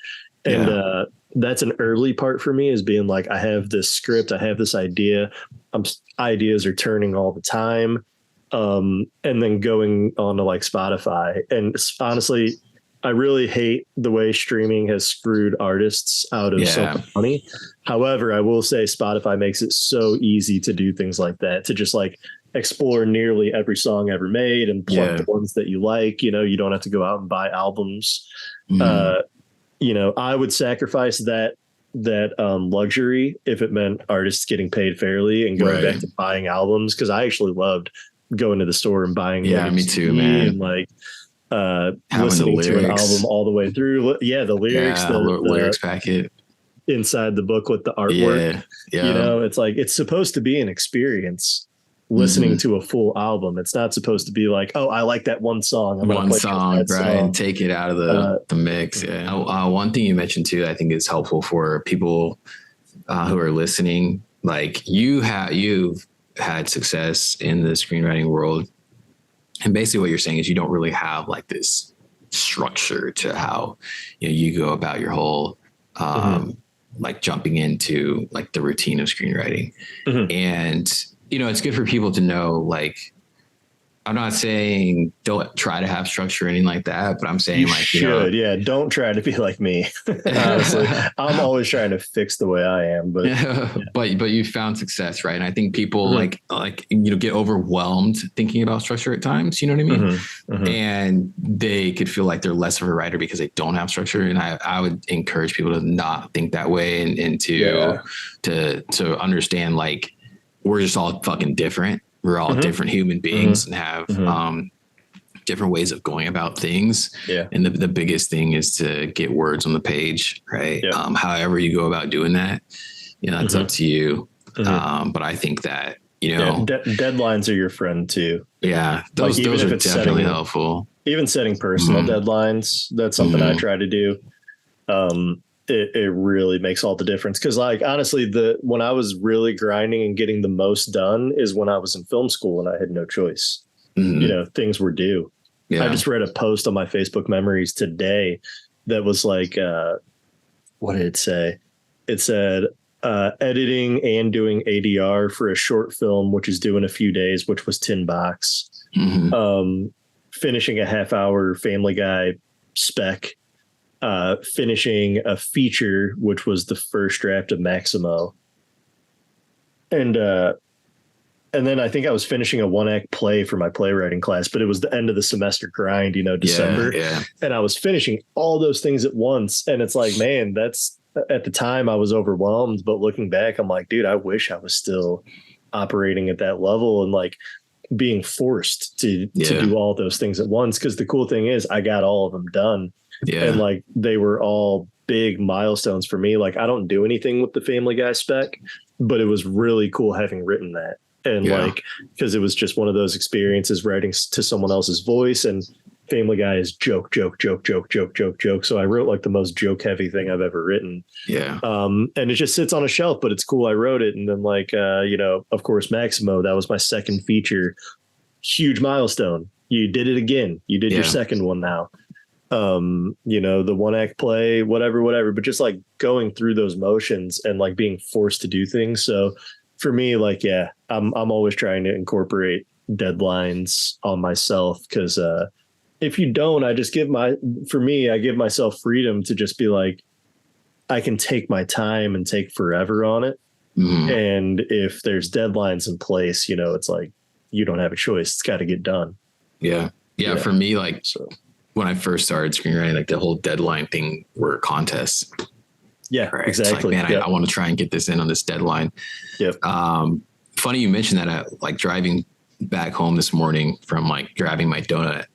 and that's an early part for me, is being like, I have this script, I have this idea, ideas are turning all the time, and then going on to like Spotify. And honestly, I really hate the way streaming has screwed artists out of so much money. However, I will say Spotify makes it so easy to do things like that, to just like explore nearly every song ever made and plug the ones that you like. You don't have to go out and buy albums. I would sacrifice that luxury if it meant artists getting paid fairly and going back to buying albums, because I actually loved going to the store and buying.
Me too, man.
And like listening to an album all the way through. Yeah, the lyrics, the
lyrics packet
inside the book with the artwork. It's like, it's supposed to be an experience listening to a full album. It's not supposed to be like, oh, I like that one song.
Song, and take it out of the mix. One thing you mentioned too, I think is helpful for people who are listening. Like you've had success in the screenwriting world. And basically what you're saying is you don't really have like this structure to how you go about your whole like jumping into like the routine of screenwriting. And it's good for people to know, like, I'm not saying don't try to have structure or anything like that, but I'm saying
You
like,
should, yeah. Don't try to be like me. Honestly, I'm always trying to fix the way I am, but
but you found success, right? And I think people
Mm-hmm.
like get overwhelmed thinking about structure at times. You know what I mean?
Mm-hmm. Mm-hmm.
And they could feel like they're less of a writer because they don't have structure. And I would encourage people to not think that way and to understand like we're just all fucking different. We're all
Mm-hmm.
different human beings and have
Mm-hmm.
different ways of going about things.
Yeah.
And the biggest thing is to get words on the page, right?
Yep.
However you go about doing that, that's up to you. But I think that,
deadlines are your friend too.
Yeah. Those are definitely helpful.
Even setting personal deadlines, that's something I try to do. It really makes all the difference. Cause like, honestly, when I was really grinding and getting the most done is when I was in film school and I had no choice. Things were due. Yeah. I just read a post on my Facebook memories today that was like, what did it say? It said, editing and doing ADR for a short film, which is due in a few days, which was $10. Finishing a half-hour Family Guy spec, finishing a feature, which was the first draft of Maximo. And then I think I was finishing a 1-act play for my playwriting class, but it was the end of the semester grind, December.
Yeah.
And I was finishing all those things at once. And it's like, man, at the time I was overwhelmed, but looking back, I'm like, dude, I wish I was still operating at that level and like being forced to do all those things at once. Cause the cool thing is I got all of them done. Yeah. And like, they were all big milestones for me. Like I don't do anything with the Family Guy spec, but it was really cool having written that. And like, cause it was just one of those experiences writing to someone else's voice, and Family Guy is joke. So I wrote like the most joke heavy thing I've ever written. Yeah. And it just sits on a shelf, but it's cool. I wrote it. And then like, of course, Maximo, that was my second feature. Huge milestone. You did it again. You did your second one now. The 1-act play, whatever, but just like going through those motions and like being forced to do things. So for me, like, I'm always trying to incorporate deadlines on myself. Cause, if you don't, I give myself freedom to just be like, I can take my time and take forever on it. And if there's deadlines in place, it's like, you don't have a choice. It's got to get done. Yeah.
For me, like when I first started screenwriting, like the whole deadline thing were contests.
Yeah, right? Exactly.
It's like, man, I want to try and get this in on this deadline. Yep. Funny you mentioned that. I like driving back home this morning from like grabbing my donut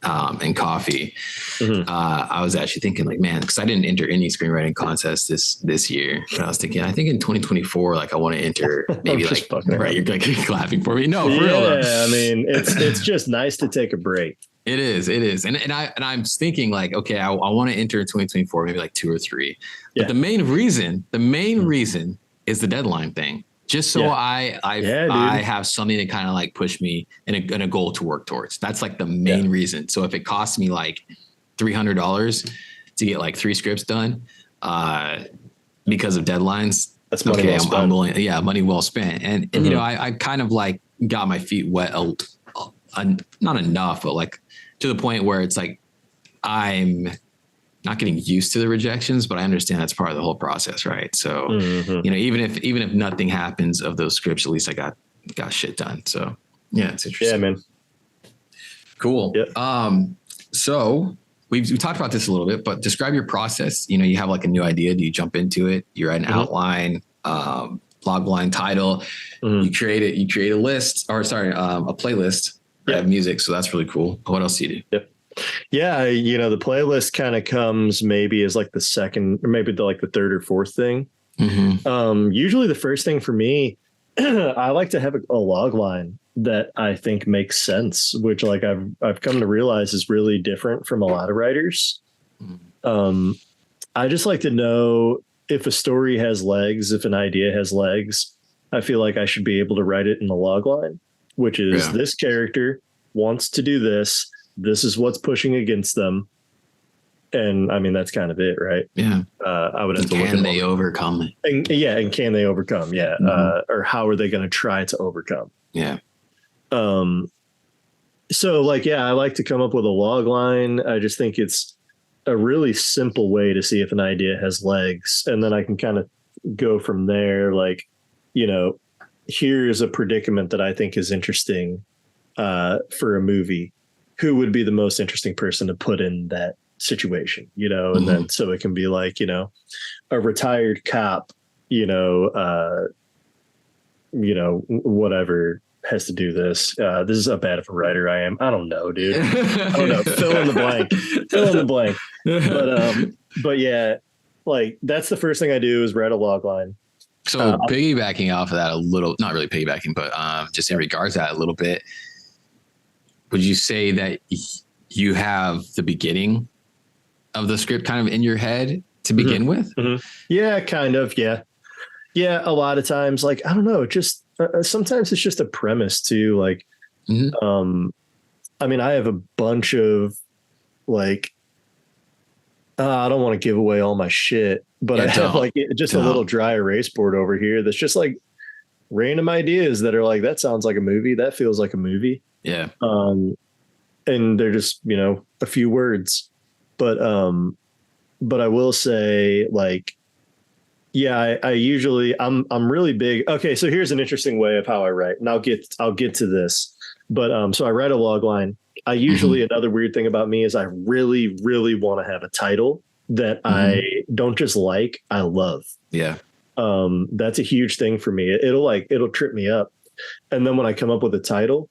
and coffee. I was actually thinking like, man, because I didn't enter any screenwriting contests this year. But I was thinking, I think in 2024, like I want to enter maybe like, right. You're like clapping for me. No, for real.
Yeah. I mean, it's just nice to take a break.
It is. And I'm thinking like, okay, I want to enter in 2024, maybe like 2 or 3. But the main reason is the deadline thing. Just so I have something to kind of like push me and a goal to work towards. That's like the main reason. So if it costs me like $300 to get like 3 scripts done because of deadlines,
that's money well spent.
I'm willing. Yeah, money well spent. And I kind of like got my feet wet, not enough, but like to the point where it's like I'm not getting used to the rejections, but I understand that's part of the whole process, right? So, even if nothing happens of those scripts, at least I got shit done. So, yeah, it's interesting.
Yeah, man.
Cool. Yep. So we talked about this a little bit, but describe your process. You have like a new idea. Do you jump into it? You write an outline, log line title. You create a list, or sorry, a playlist. You have music, so that's really cool. What else do you do?
Yep. Yeah, the playlist kind of comes maybe as like the second, or maybe the third or fourth thing. Usually the first thing for me, I like to have a log line that I think makes sense, which like I've come to realize is really different from a lot of writers. I just like to know if a story has legs, if an idea has legs. I feel like I should be able to write it in the log line, which is this character wants to do this. This is what's pushing against them. And I mean, that's kind of it, right?
Yeah.
I would have to look at
can they overcome it?
And can they overcome? Yeah. Or how are they going to try to overcome?
Yeah.
So like, yeah, I like to come up with a log line. I just think it's a really simple way to see if an idea has legs. And then I can kind of go from there. Like, you know, here's a predicament that I think is interesting for a movie. Who would be the most interesting person to put in that situation, you know? And then, so it can be like, you know, a retired cop, whatever has to do this. This is how bad of a writer I am. I don't know, dude. I don't know. Fill in the blank. But yeah, like that's the first thing I do is write a log line.
So piggybacking off of that a little, not really piggybacking, but just in regards to that a little bit, would you say that you have the beginning of the script kind of in your head to begin with? Yeah, kind of. Yeah. Yeah. A lot of times, like, I don't know, just sometimes it's just a premise too. Like, I mean, I have a bunch of like, I don't want to give away all my shit, but I have like just a little dry erase board over here that's just like random ideas that are like, that sounds like a movie. That feels like a movie. Yeah. And they're just, a few words, but I will say like, yeah, I usually I'm really big. Okay. So here's an interesting way of how I write, and I'll get to this, but so I write a log line. I usually, another weird thing about me is I really, really want to have a title that I don't just like, I love. Yeah. That's a huge thing for me. It'll trip me up. And then when I come up with a title,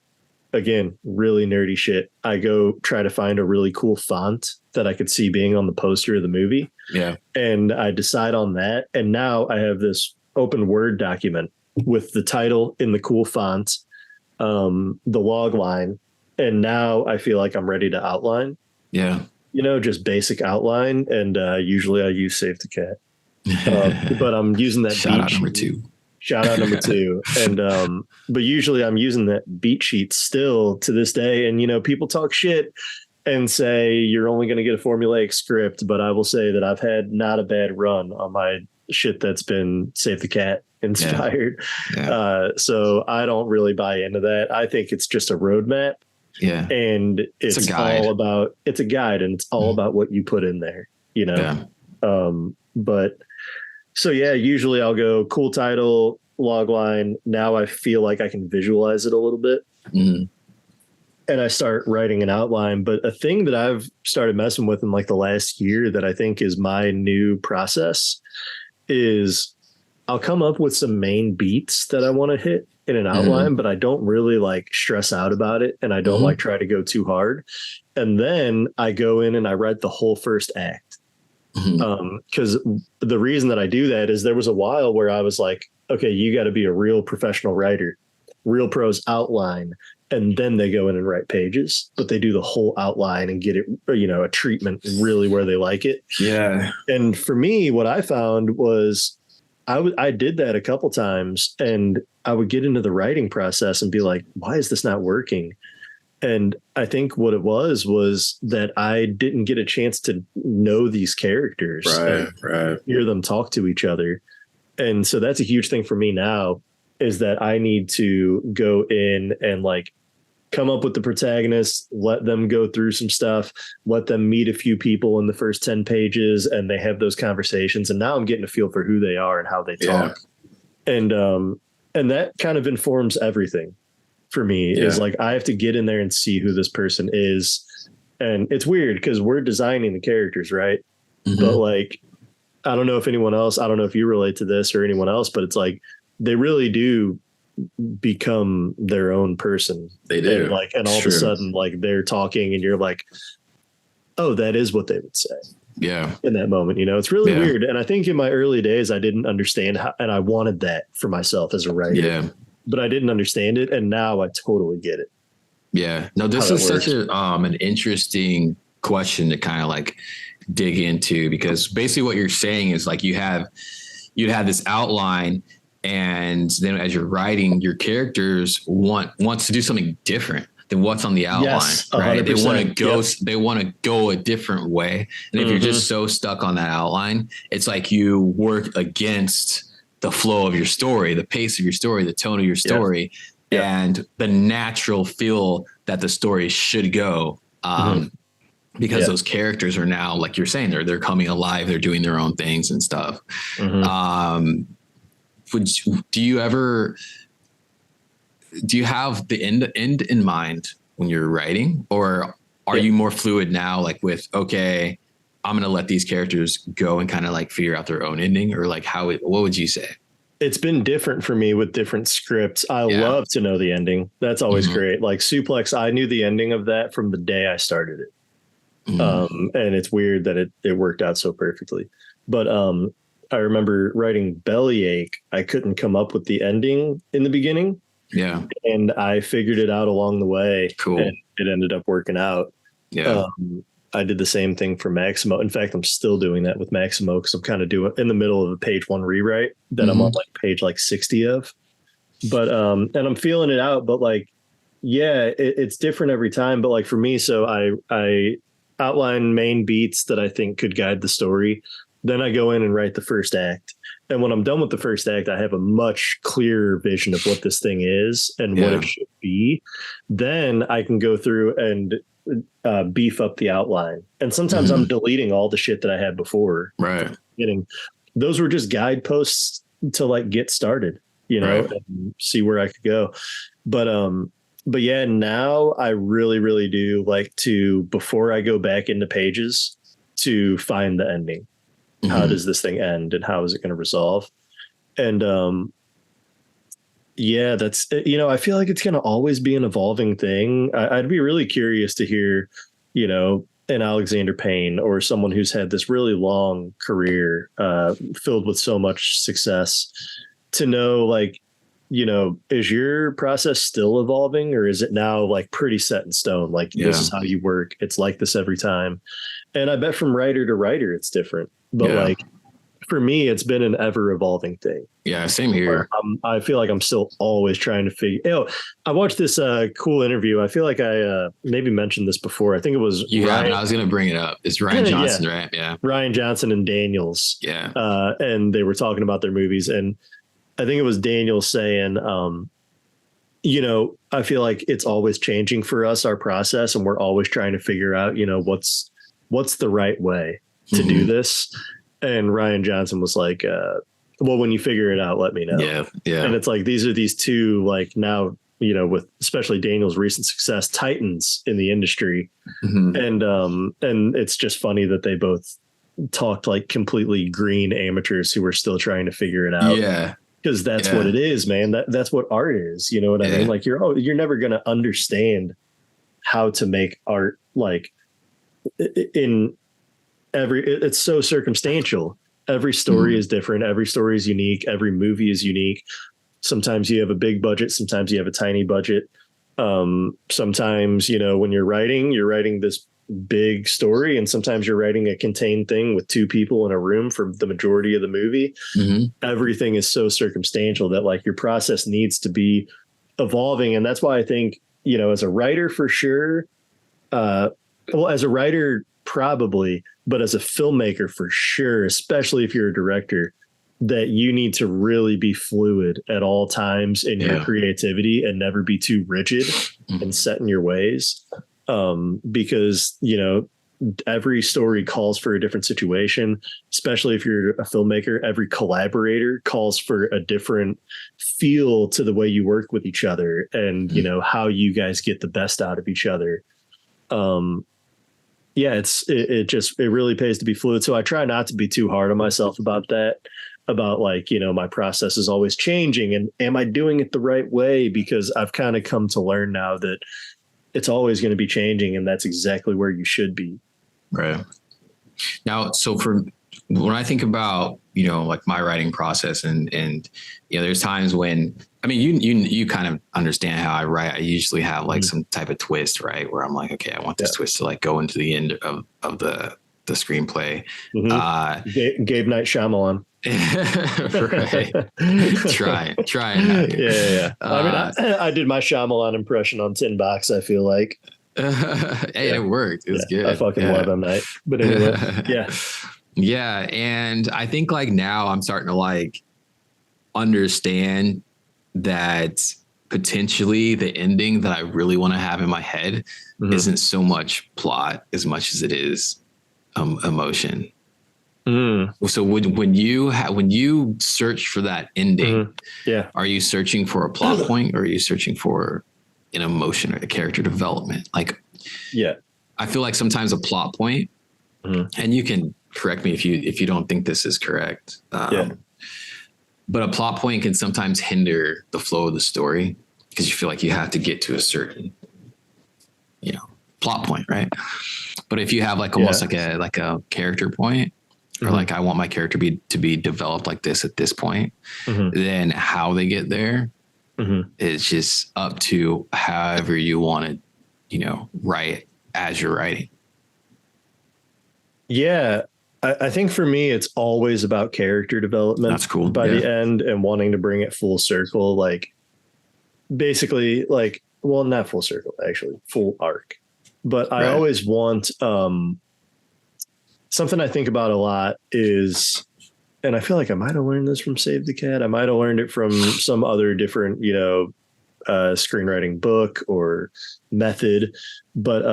again, really nerdy shit, I go try to find a really cool font that I could see being on the poster of the movie. Yeah. And I decide on that. And now I have this open Word document with the title in the cool font, the log line. And now I feel like I'm ready to outline. Yeah. Just basic outline. And usually I use Save the Cat. But I'm using that. Shout out number 2. Shout out number 2. And but usually I'm using that beat sheet still to this day. And people talk shit and say you're only going to get a formulaic script, but I will say that I've had not a bad run on my shit that's been Save the Cat inspired. Yeah. So I don't really buy into that. I think it's just a roadmap. Yeah. And it's a guide. It's a guide, and it's all about what you put in there, Yeah. But so yeah, usually I'll go cool title, log line. Now I feel like I can visualize it a little bit. And I start writing an outline. But a thing that I've started messing with in like the last year that I think is my new process is I'll come up with some main beats that I want to hit in an outline, but I don't really like stress out about it. And I don't like try to go too hard. And then I go in and I write the whole first act. Because the reason that I do that is there was a while where I was like, okay, you got to be a real professional writer. Real pros outline, and then they go in and write pages, but they do the whole outline and get it, a treatment really where they like it. Yeah. And for me, what I found was I did that a couple times, and I would get into the writing process and be like, why is this not working? And I think what it was that I didn't get a chance to know these characters, right. Hear them talk to each other. And so that's a huge thing for me now, is that I need to go in and like come up with the protagonist, let them go through some stuff, let them meet a few people in the first 10 pages, and they have those conversations. And now I'm getting a feel for who they are and how they talk. And that kind of informs everything for me. Is like, I have to get in there and see who this person is. And it's weird because we're designing the characters, right? But like, I don't know if you relate to this or anyone else, but it's like, they really do become their own person. They do. And all of a sudden, like, they're talking and you're like, oh, that is what they would say. Yeah. In that moment, it's really weird. And I think in my early days, I didn't understand how, and I wanted that for myself as a writer. Yeah. But I didn't understand it. And now I totally get it. Yeah. No, this is such an interesting question to kind of like dig into, because basically what you're saying is like, you'd have this outline, and then as you're writing, your characters wants to do something different than what's on the outline, right? They want to go, they want to go a different way. And if you're just so stuck on that outline, it's like you work against the flow of your story, the pace of your story, the tone of your story. and the natural feel that the story should go. Because those characters are now, like you're saying, they're coming alive, they're doing their own things and stuff. Do you have the end in mind when you're writing, or are you more fluid now? Like with, okay, I'm going to let these characters go and kind of like figure out their own ending, or like what would you say?
It's been different for me with different scripts. I love to know the ending. That's always great. Like Suplex, I knew the ending of that from the day I started it. And it's weird that it worked out so perfectly. But I remember writing Bellyache. I couldn't come up with the ending in the beginning.
Yeah.
And I figured it out along the way.
Cool.
And it ended up working out.
Yeah.
I did the same thing for Maximo. In fact, I'm still doing that with Maximo because I'm kind of doing in the middle of a page 1 rewrite that I'm on like page like 60 of. But and I'm feeling it out. But like, yeah, it's different every time. But like for me, so I outline main beats that I think could guide the story. Then I go in and write the first act. And when I'm done with the first act, I have a much clearer vision of what this thing is and what it should be. Then I can go through and beef up the outline. And sometimes I'm deleting all the shit that I had before.
Right.
Those were just guideposts to like get started, and see where I could go. But yeah, now I really, really do like to, before I go back into pages, to find the ending. How does this thing end and how is it going to resolve? And that's, I feel like it's going to always be an evolving thing. I'd be really curious to hear, an Alexander Payne or someone who's had this really long career filled with so much success, to know, like, is your process still evolving, or is it now like pretty set in stone? Like this is how you work. It's like this every time. And I bet from writer to writer, it's different. But like for me, it's been an ever evolving thing.
Yeah, same here.
I feel like I'm still always trying to figure. I watched this cool interview. I feel like I maybe mentioned this before. I think it was
Ryan. I was going to bring it up. It's Ryan Johnson, right? Yeah.
Ryan Johnson and Daniels.
Yeah.
And they were talking about their movies, and I think it was Daniel saying, I feel like it's always changing for us, our process, and we're always trying to figure out, what's the right way to do this. And Ryan Johnson was like, well, when you figure it out, let me know.
Yeah. Yeah.
And it's like, these are these two, like now, with especially Daniel's recent success, titans in the industry. And it's just funny that they both talked like completely green amateurs who were still trying to figure it out.
Yeah.
Because that's what it is, man. That's what art is. You know what I mean? Like you're never going to understand how to make art like it's so circumstantial. Every story is different. Every story is unique. Every movie is unique. Sometimes you have a big budget. Sometimes you have a tiny budget. Sometimes, when you're writing this big story, and sometimes you're writing a contained thing with 2 people in a room for the majority of the movie. Everything is so circumstantial that like your process needs to be evolving. And that's why I think, as a writer, for sure, as a writer, probably, but as a filmmaker, for sure, especially if you're a director, that you need to really be fluid at all times in your creativity and never be too rigid and set in your ways. Because, every story calls for a different situation, especially if you're a filmmaker. Every collaborator calls for a different feel to the way you work with each other and, how you guys get the best out of each other. It really pays to be fluid. So I try not to be too hard on myself about that, about like, my process is always changing and am I doing it the right way? Because I've kind of come to learn now that it's always going to be changing, and that's exactly where you should be.
Right. Now, so when I think about, like my writing process and there's times when, I mean, you kind of understand how I write. I usually have like some type of twist, right? Where I'm like, okay, I want this twist to like go into the end of the screenplay.
Gabe Night Shyamalan.
Right. Trying.
Yeah. I mean, I did my Shyamalan impression on Tin Box, I feel like.
Hey, it worked. It was good.
I fucking love M. Night. But anyway, yeah.
Yeah. And I think like now I'm starting to like understand that potentially the ending that I really want to have in my head isn't so much plot as much as it is emotion. So when you search for that ending, are you searching for a plot point, or are you searching for an emotion or a character development? Like, I feel like sometimes a plot point, and you can correct me if you don't think this is correct. But a plot point can sometimes hinder the flow of the story because you feel like you have to get to a certain, plot point, right? But if you have like almost like a character point, or like I want my character to be developed like this at this point, then how they get there is just up to however you want to, write as you're writing.
Yeah. I think for me, it's always about character development.
That's cool.
By the end, and wanting to bring it full circle, like basically like, well, not full circle, actually full arc. But I always want, something I think about a lot is, and I feel like I might have learned this from Save the Cat. I might have learned it from some other different, screenwriting book or method. But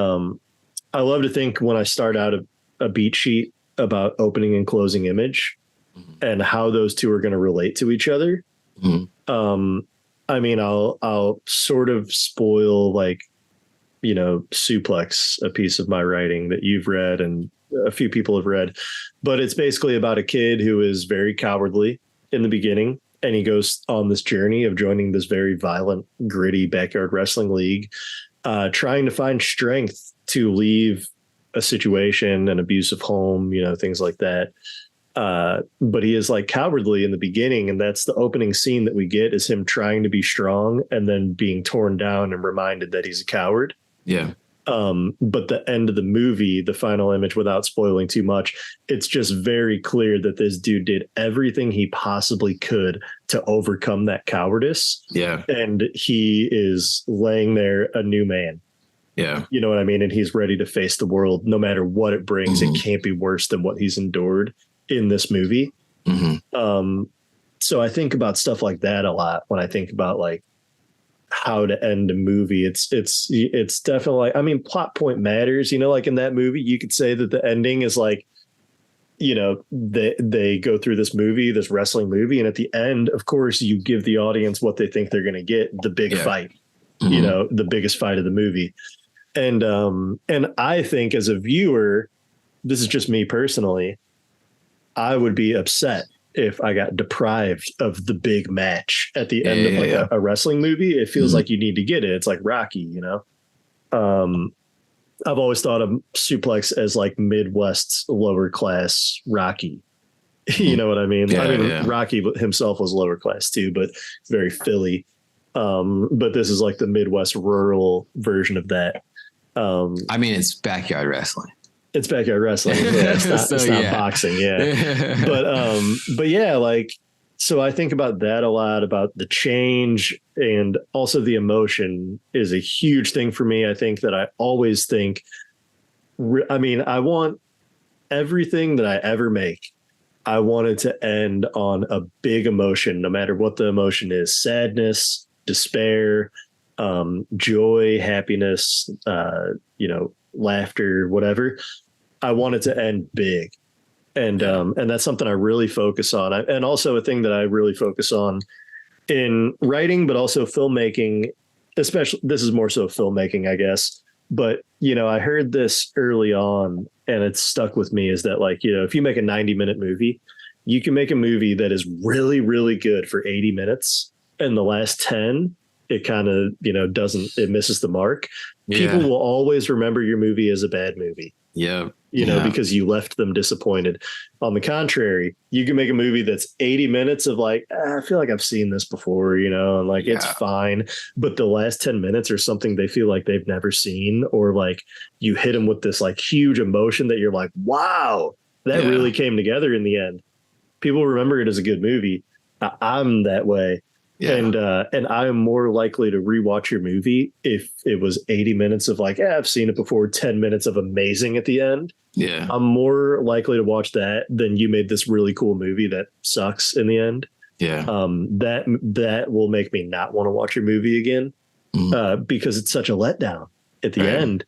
I love to think when I start out a beat sheet about opening and closing image and how those two are going to relate to each other. I mean, I'll sort of spoil, like, Suplex, a piece of my writing that you've read and a few people have read, but it's basically about a kid who is very cowardly in the beginning. And he goes on this journey of joining this very violent, gritty backyard wrestling league, trying to find strength to leave a situation, an abusive home, things like that. But he is like cowardly in the beginning. And that's the opening scene that we get, is him trying to be strong and then being torn down and reminded that he's a coward. Yeah. But the end of the movie, the final image, without spoiling too much, it's just very clear that this dude did everything he possibly could to overcome that cowardice. Yeah. And he is laying there a new man. Yeah. You know what I mean? And he's ready to face the world no matter what it brings. It can't be worse than what he's endured in this movie. So I think about stuff like that a lot when I think about like how to end a movie. It's definitely, I mean, plot point matters, like in that movie, you could say that the ending is like, they go through this wrestling movie. And at the end, of course, you give the audience what they think they're going to get, the big fight, the biggest fight of the movie. And I think as a viewer, this is just me personally, I would be upset if I got deprived of the big match at the end of a wrestling movie. It feels like you need to get it. It's like Rocky, I've always thought of Suplex as like Midwest's lower class Rocky. You know what I mean? Rocky himself was lower class too, but very Philly. But this is like the Midwest rural version of that.
It's backyard wrestling.
It's backyard wrestling. It's not boxing. Yeah. But yeah, like, so I think about that a lot, about the change, and also the emotion is a huge thing for me. I think that I always think, I want everything that I ever make, I want it to end on a big emotion, no matter what the emotion is: sadness, despair, joy, happiness, laughter, whatever. I want it to end big. And that's something I really focus on. And also a thing that I really focus on in writing, but also filmmaking, especially, this is more so filmmaking, I guess. But, I heard this early on and it's stuck with me, is that like, if you make a 90-minute movie, you can make a movie that is really, really good for 80 minutes. And the last 10, it kind of, it misses the mark. People will always remember your movie as a bad movie. Because you left them disappointed. On the contrary, you can make a movie that's 80 minutes of like, I feel like I've seen this before, and like, it's fine. But the last 10 minutes are something they feel like they've never seen, or like you hit them with this like huge emotion that you're like, wow, that really came together in the end. People remember it as a good movie. I'm that way. And I'm more likely to rewatch your movie if it was 80 minutes of like, I've seen it before, 10 minutes of amazing at the end. I'm more likely to watch that than you made this really cool movie that sucks in the end.
Yeah.
That will make me not want to watch a movie again, because it's such a letdown at the end.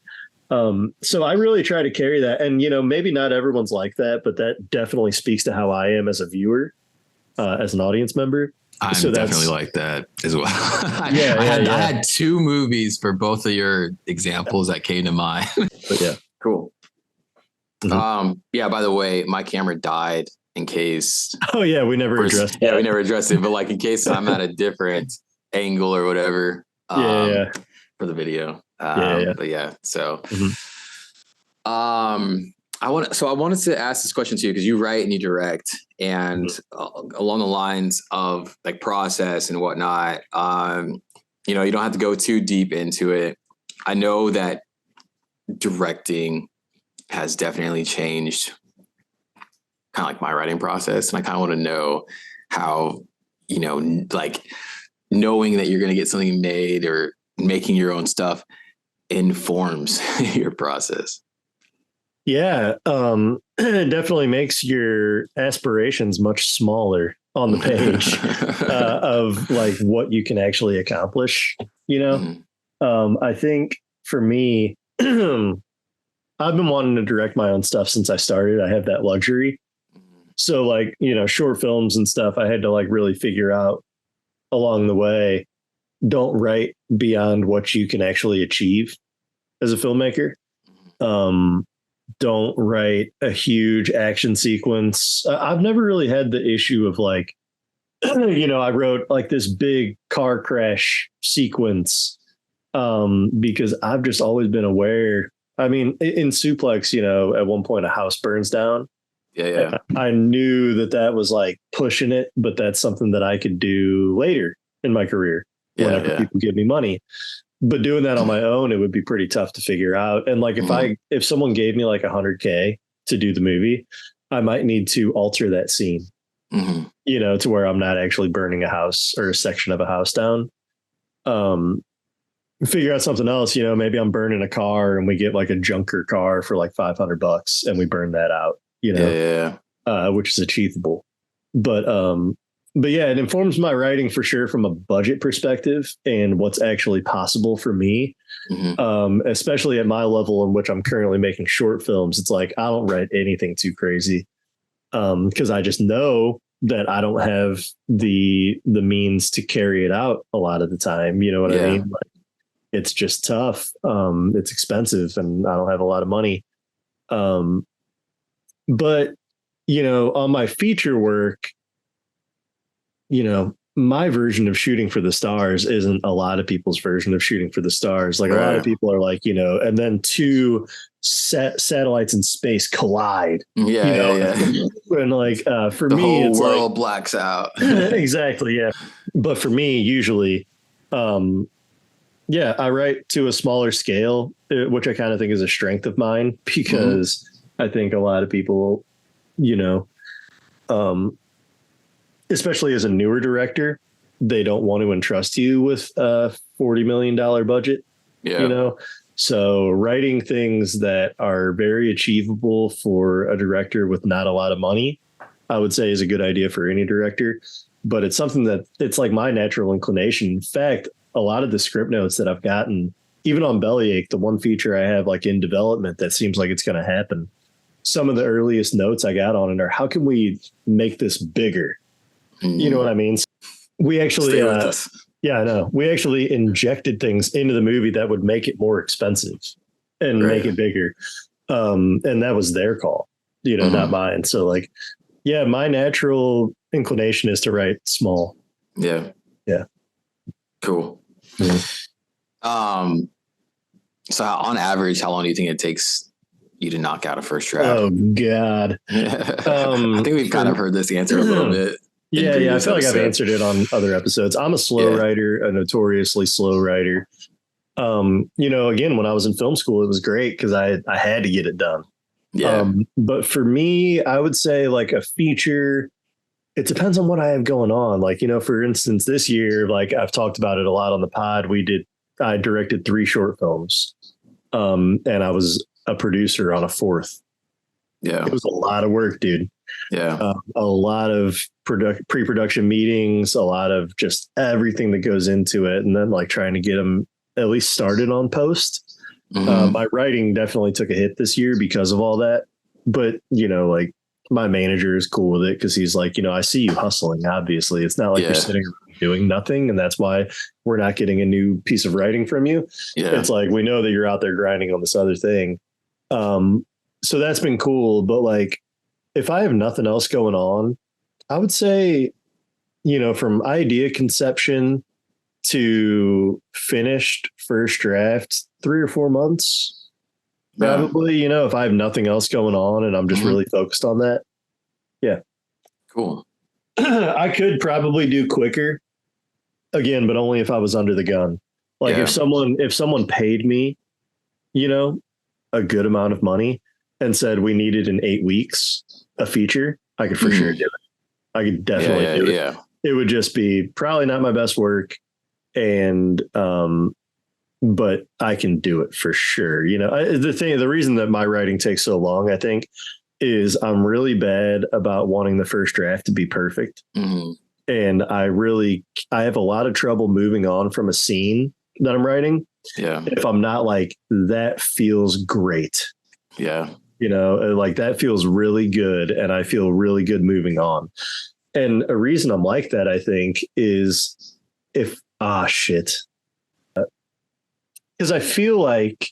So I really try to carry that. And, maybe not everyone's like that, but that definitely speaks to how I am as a viewer, as an audience member.
I'm definitely like that as well. I had two movies for both of your examples that came to mind.
But yeah.
Cool. By the way, my camera died in case.
Oh yeah. We never addressed that.
Yeah, we never addressed it, but like in case I'm at a different angle or whatever, for the video. But yeah, so, I wanted to ask this question to you because you write and you direct, and along the lines of like process and whatnot, you don't have to go too deep into it. I know that directing has definitely changed kind of like my writing process. And I kind of want to know how, like knowing that you're going to get something made or making your own stuff informs your process.
Yeah. It definitely makes your aspirations much smaller on the page of like what you can actually accomplish, I think for me, I've been wanting to direct my own stuff since I started. I have that luxury. So like, short films and stuff, I had to like really figure out along the way, don't write beyond what you can actually achieve as a filmmaker. Don't write a huge action sequence. I've never really had the issue of like, I wrote like this big car crash sequence because I've just always been aware. I mean, in Suplex, at one point a house burns down.
Yeah.
I knew that was like pushing it, but that's something that I could do later in my career whenever people give me money. But doing that on my own, it would be pretty tough to figure out. And like if someone gave me like $100K to do the movie, I might need to alter that scene, to where I'm not actually burning a house or a section of a house down. Figure out something else, maybe I'm burning a car and we get like a junker car for like $500 and we burn that out, which is achievable. But yeah, it informs my writing for sure from a budget perspective and what's actually possible for me, especially at my level in which I'm currently making short films. It's like, I don't write anything too crazy because I just know that I don't have the means to carry it out a lot of the time. You know what I mean? Like, it's just tough. It's expensive and I don't have a lot of money. But, on my feature work, my version of shooting for the stars isn't a lot of people's version of shooting for the stars. Like a lot of people are like, and then two satellites in space collide. And like, for
the
me,
whole
it's
world
like,
blacks out.
Exactly. Yeah. But for me, usually, I write to a smaller scale, which I kind of think is a strength of mine because I think a lot of people, especially as a newer director, they don't want to entrust you with a $40 million budget, So writing things that are very achievable for a director with not a lot of money, I would say is a good idea for any director. But it's something that it's like my natural inclination. In fact, a lot of the script notes that I've gotten, even on Bellyache, the one feature I have like in development that seems like it's going to happen. Some of the earliest notes I got on it are, how can we make this bigger? You know what I mean? We actually, I know. We actually injected things into the movie that would make it more expensive and make it bigger. And that was their call, not mine. So like, my natural inclination is to write small.
Yeah. Cool. So on average, how long do you think it takes you to knock out a first draft?
Oh God.
I think we've kind of heard this answer a little bit.
Yeah. I feel like I've answered it on other episodes. I'm a slow writer, a notoriously slow writer. Again, when I was in film school, it was great because I had to get it done. Yeah. But for me, I would say like a feature, it depends on what I have going on. Like, for instance, this year, like I've talked about it a lot on the pod. I directed 3 short films. And I was a producer on a 4th. Yeah. It was a lot of work, dude.
Yeah.
A lot of pre-production meetings, a lot of just everything that goes into it, and then like trying to get them at least started on post. My writing definitely took a hit this year because of all that, but like my manager is cool with it because he's like, I see you hustling. Obviously, it's not like you're sitting doing nothing, and that's why we're not getting a new piece of writing from you. It's like, we know that you're out there grinding on this other thing. So that's been cool. But like, if I have nothing else going on, I would say, from idea conception to finished first draft, 3 or 4 months, probably, if I have nothing else going on and I'm just really focused on that. Yeah.
Cool.
I could probably do quicker again, but only if I was under the gun. Like if someone paid me, a good amount of money and said we needed in 8 weeks a feature, I could for sure do it. I could definitely do it. Yeah. It would just be probably not my best work. And, but I can do it for sure. The reason that my writing takes so long, I think, is I'm really bad about wanting the first draft to be perfect. And I have a lot of trouble moving on from a scene that I'm writing. Yeah. If I'm not like, that feels great. Yeah. Like that feels really good. And I feel really good moving on. And a reason I'm like that, I think, is because I feel like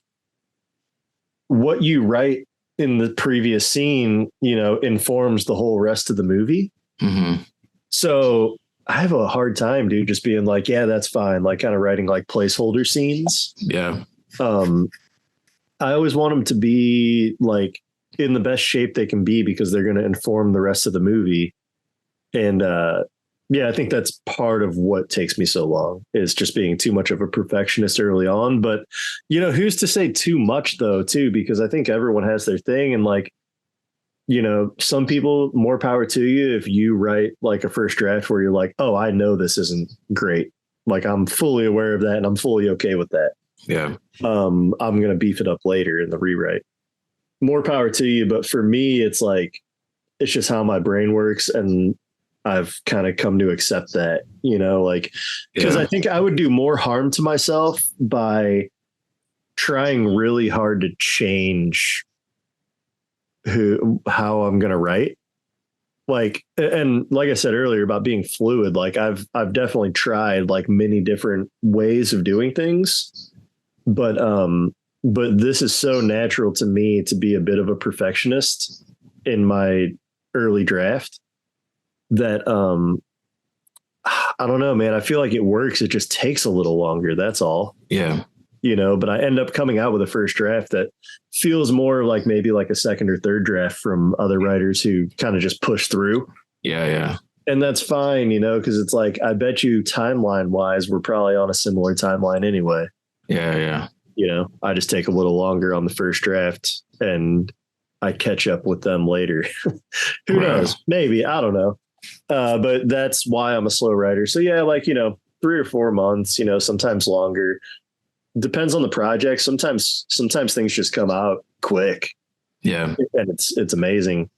what you write in the previous scene, informs the whole rest of the movie. So I have a hard time, dude, just being like, yeah, that's fine. Like kind of writing like placeholder scenes. Yeah. I always want them to be like in the best shape they can be because they're going to inform the rest of the movie. And, I think that's part of what takes me so long, is just being too much of a perfectionist early on. But, who's to say too much though, too, because I think everyone has their thing. And like, some people, more power to you if you write like a first draft where you're like, oh, I know this isn't great. Like I'm fully aware of that and I'm fully okay with that. Yeah. I'm going to beef it up later in the rewrite. More power to you. But for me, it's like, it's just how my brain works. And I've kind of come to accept that, because I think I would do more harm to myself by trying really hard to change how I'm going to write. Like, and like I said earlier about being fluid, like I've definitely tried like many different ways of doing things, but this is so natural to me to be a bit of a perfectionist in my early draft that, I don't know, man, I feel like it works. It just takes a little longer. That's all. Yeah. But I end up coming out with a first draft that feels more like maybe like a second or third draft from other writers who kind of just push through. Yeah. Yeah. And that's fine, because it's like, I bet you timeline wise, we're probably on a similar timeline anyway. Yeah. Yeah. I just take a little longer on the first draft and I catch up with them later. Who knows? Maybe. I don't know. But that's why I'm a slow writer. So yeah, like, 3 or 4 months, sometimes longer. Depends on the project. Sometimes things just come out quick. Yeah. And it's amazing.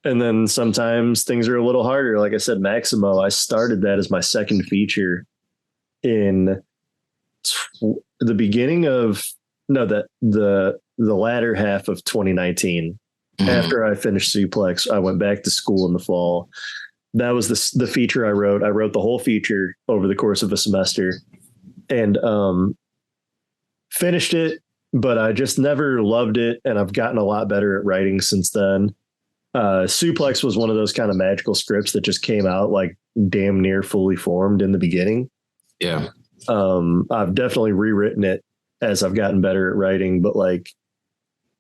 And then sometimes things are a little harder. Like I said, Maximo, I started that as my second feature in the beginning of the latter half of 2019. After I finished Suplex, I went back to school in the fall. That was the feature I wrote. I wrote the whole feature over the course of a semester and finished it, but I just never loved it. And I've gotten a lot better at writing since then. Suplex was one of those kind of magical scripts that just came out like damn near fully formed in the beginning. Yeah. I've definitely rewritten it as I've gotten better at writing, but like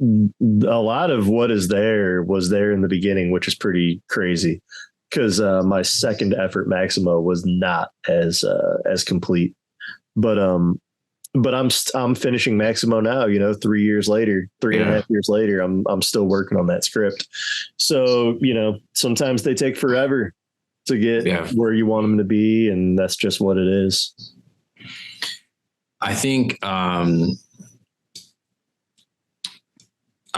a lot of what is there was there in the beginning, which is pretty crazy because my second effort Maximo was not as complete, but I'm finishing Maximo now, 3 years later, 3.5 years later, I'm still working on that script. So, sometimes they take forever to get where you want them to be. And that's just what it is. I
think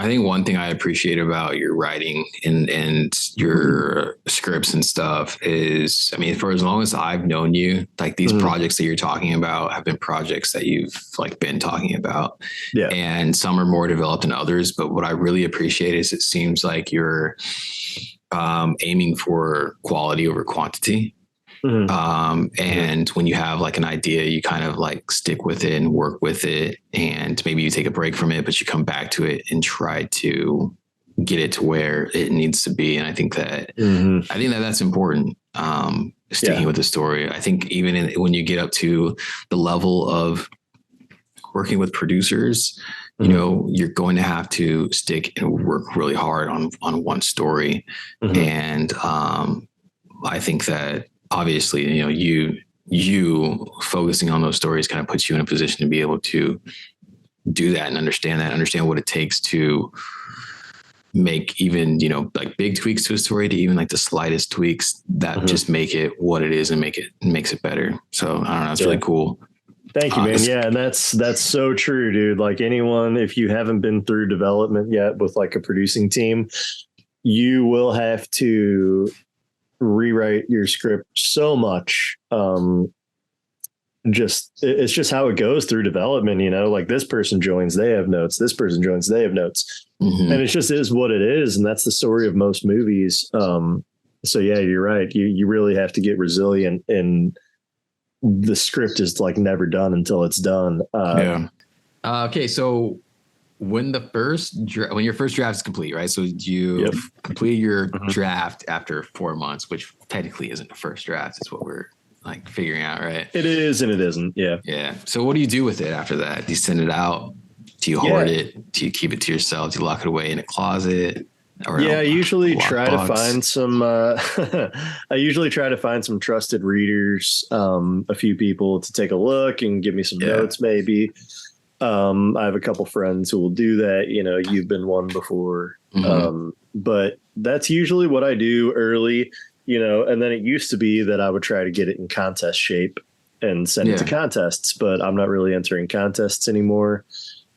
I think one thing I appreciate about your writing and your scripts and stuff is, I mean, for as long as I've known you, like these projects that you're talking about have been projects that you've like been talking about.
Yeah.
And some are more developed than others. But what I really appreciate is it seems like you're aiming for quality over quantity. And when you have like an idea, you kind of like stick with it and work with it, and maybe you take a break from it, but you come back to it and try to get it to where it needs to be. And I think that that's important. Sticking with the story. I think even when you get up to the level of working with producers, you know, you're going to have to stick and work really hard on one story. And I think that obviously, you know, you focusing on those stories kind of puts you in a position to be able to do that and understand what it takes to make even, you know, like big tweaks to a story to even like the slightest tweaks that just make it what it is and makes it better. So I don't know, that's really cool.
Thank you, man. Yeah. And that's so true, dude. Like anyone, if you haven't been through development yet with like a producing team, you will have to rewrite your script so much. It's just how it goes through development, you know, like this person joins, they have notes, this person joins, they have notes, and it just is what it is. And that's the story of most movies. So yeah, you're right. You really have to get resilient, and the script is like never done until it's done.
Okay. So when your first draft is complete, right? So you complete your draft after 4 months, which technically isn't the first draft. It's what we're like figuring out, right?
It is and it isn't. Yeah.
Yeah. So what do you do with it after that? Do you send it out? Do you hoard it? Do you keep it to yourself? Do you lock it away in a closet?
I usually try to find some. I usually try to find some trusted readers, a few people to take a look and give me some notes, maybe. I have a couple friends who will do that. You know, you've been one before, but that's usually what I do early, you know, and then it used to be that I would try to get it in contest shape and send it to contests, but I'm not really entering contests anymore.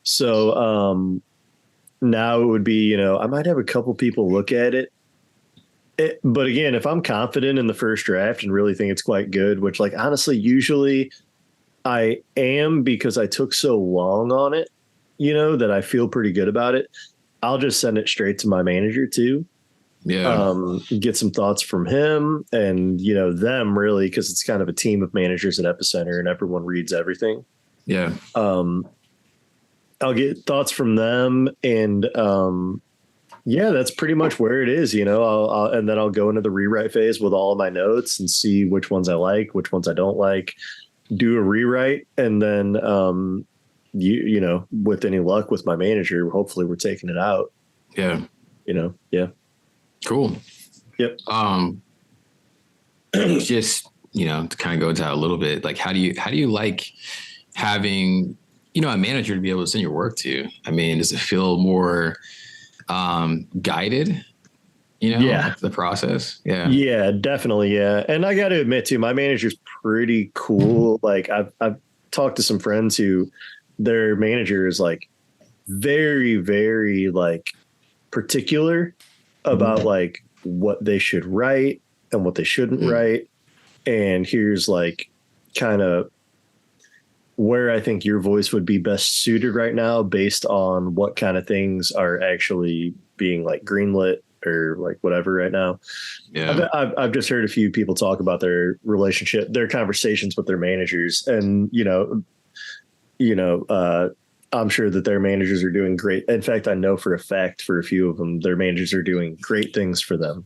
So, now it would be, you know, I might have a couple people look at it. But again, if I'm confident in the first draft and really think it's quite good, which like, honestly, usually I am, because I took so long on it, you know, that I feel pretty good about it. I'll just send it straight to my manager too. Yeah. Get some thoughts from him and, you know, them really, because it's kind of a team of managers at Epicenter and everyone reads everything.
Yeah.
I'll get thoughts from them, and that's pretty much where it is, you know. And then I'll go into the rewrite phase with all of my notes and see which ones I like, which ones I don't like. Do a rewrite, and then you know, with any luck with my manager, hopefully we're taking it out.
Yeah.
You know. Yeah.
Cool.
Yep.
Just, you know, to kind of go into that a little bit, like how do you like having, you know, a manager to be able to send your work to? I mean, does it feel more guided, you know, like the process? Yeah,
definitely. Yeah. And I got to admit too, my manager's pretty cool. Like I've talked to some friends who their manager is like very, very like particular about like what they should write and what they shouldn't write. And here's like kind of where I think your voice would be best suited right now based on what kind of things are actually being like greenlit or like whatever right now. Yeah. I've just heard a few people talk about their relationship, their conversations with their managers, and, I'm sure that their managers are doing great. In fact, I know for a fact for a few of them, their managers are doing great things for them.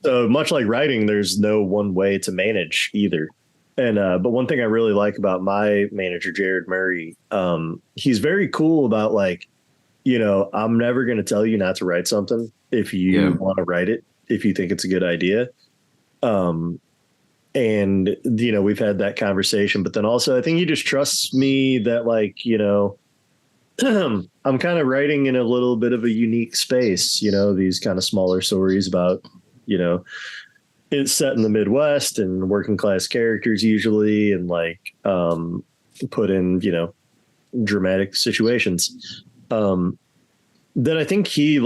So much like writing, there's no one way to manage either. And, but one thing I really like about my manager, Jared Murray, he's very cool about like, you know, I'm never going to tell you not to write something if you want to write it, if you think it's a good idea. And, you know, we've had that conversation, but then also I think he just trusts me that like, you know, I'm kind of writing in a little bit of a unique space, you know, these kind of smaller stories about, you know, it's set in the Midwest and working class characters usually, and like put in, you know, dramatic situations. then I think he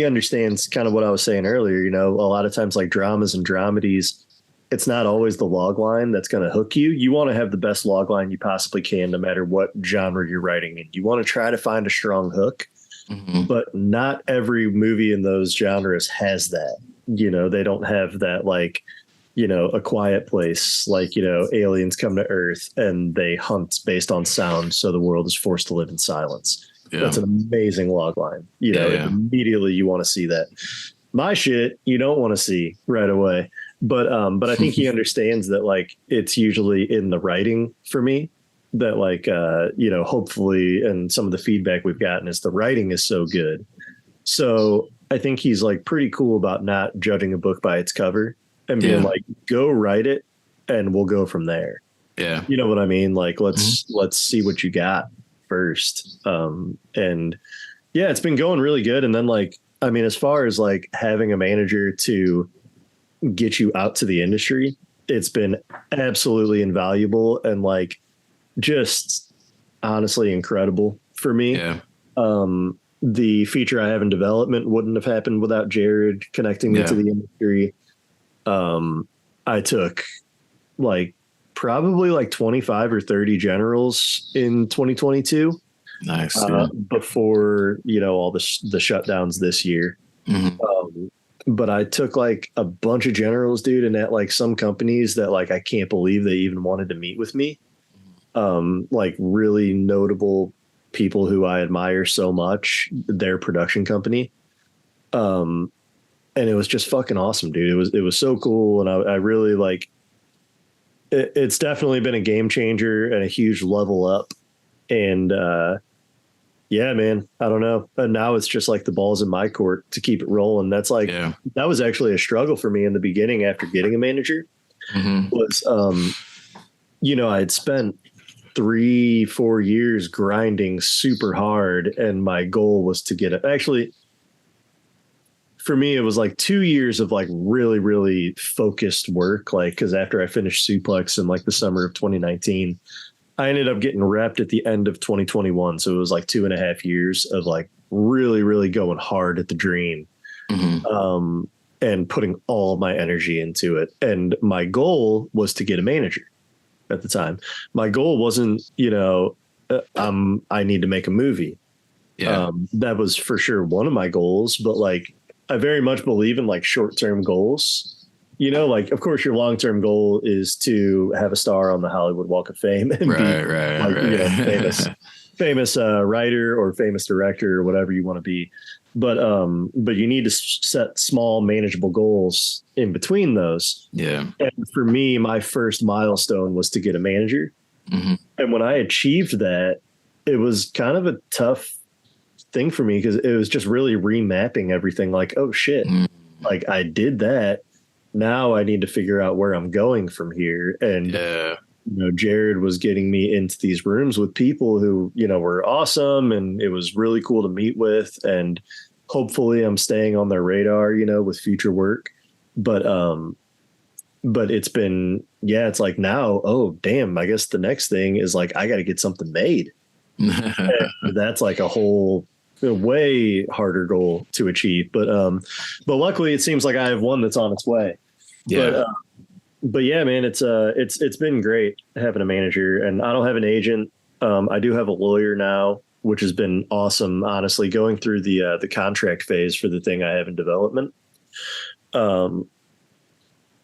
understands kind of what I was saying earlier. You know, a lot of times like dramas and dramedies, it's not always the log line that's going to hook you. You want to have the best log line you possibly can, no matter what genre you're writing in. You want to try to find a strong hook, but not every movie in those genres has that. You know, they don't have that, like, you know, A Quiet Place, like, you know, aliens come to Earth and they hunt based on sound, so the world is forced to live in silence. Yeah. That's an amazing log line. You know, immediately you want to see that. My shit, you don't want to see right away. But I think he understands that, like, it's usually in the writing for me that, like, you know, hopefully, and some of the feedback we've gotten is the writing is so good. So I think he's like pretty cool about not judging a book by its cover and being like, go write it and we'll go from there. Yeah. You know what I mean? Like, let's see what you got first. And yeah, it's been going really good. And then, like, I mean, as far as like having a manager to get you out to the industry, it's been absolutely invaluable and like just honestly incredible for me. Yeah. The feature I have in development wouldn't have happened without Jared connecting me to the industry. I took like probably like 25 or 30 generals in 2022. Nice. Before, you know, all the shutdowns this year. But I took like a bunch of generals, dude, and at like some companies that like I can't believe they even wanted to meet with me. Like really notable people who I admire so much, their production company. And it was just fucking awesome, dude. It was so cool. And I really like it. It's definitely been a game changer and a huge level up. And yeah, man, I don't know. And now it's just like the ball's in my court to keep it rolling. That's like, that was actually a struggle for me in the beginning after getting a manager. Was, you know, I had spent 3-4 years grinding super hard. And my goal was to get it. Actually, for me, it was like 2 years of like really, really focused work. Like, cause after I finished Suplex in like the summer of 2019, I ended up getting wrapped at the end of 2021. So it was like 2.5 years of like really, really going hard at the dream, and putting all my energy into it. And my goal was to get a manager at the time. My goal wasn't, you know, I need to make a movie. Yeah. That was for sure one of my goals, but like, I very much believe in like short-term goals. You know, like, of course, your long-term goal is to have a star on the Hollywood Walk of Fame and be like, you know, famous writer or famous director or whatever you want to be. But you need to set small, manageable goals in between those. Yeah. And for me, my first milestone was to get a manager. And when I achieved that, it was kind of a tough thing for me because it was just really remapping everything. Like, oh shit, like I did that. Now I need to figure out where I'm going from here. And, you know, Jared was getting me into these rooms with people who, you know, were awesome. And it was really cool to meet with. And hopefully I'm staying on their radar, you know, with future work. But it's been, it's like now, oh, damn, I guess the next thing is like, I got to get something made. That's like a whole way harder goal to achieve, but luckily it seems like I have one that's on its way. But yeah, man, it's been great having a manager, and I don't have an agent. I do have a lawyer now, which has been awesome, honestly, going through the contract phase for the thing I have in development. You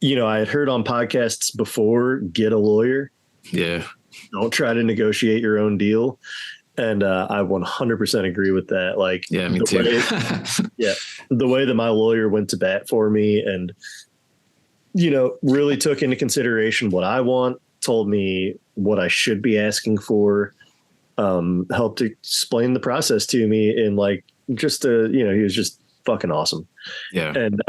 know, I had heard on podcasts before, get a lawyer. Yeah. Don't try to negotiate your own deal. And I 100% agree with that. Like, yeah, me too. The way that my lawyer went to bat for me and, you know, really took into consideration what I want, told me what I should be asking for, helped explain the process to me in like just you know, he was just fucking awesome. Yeah. And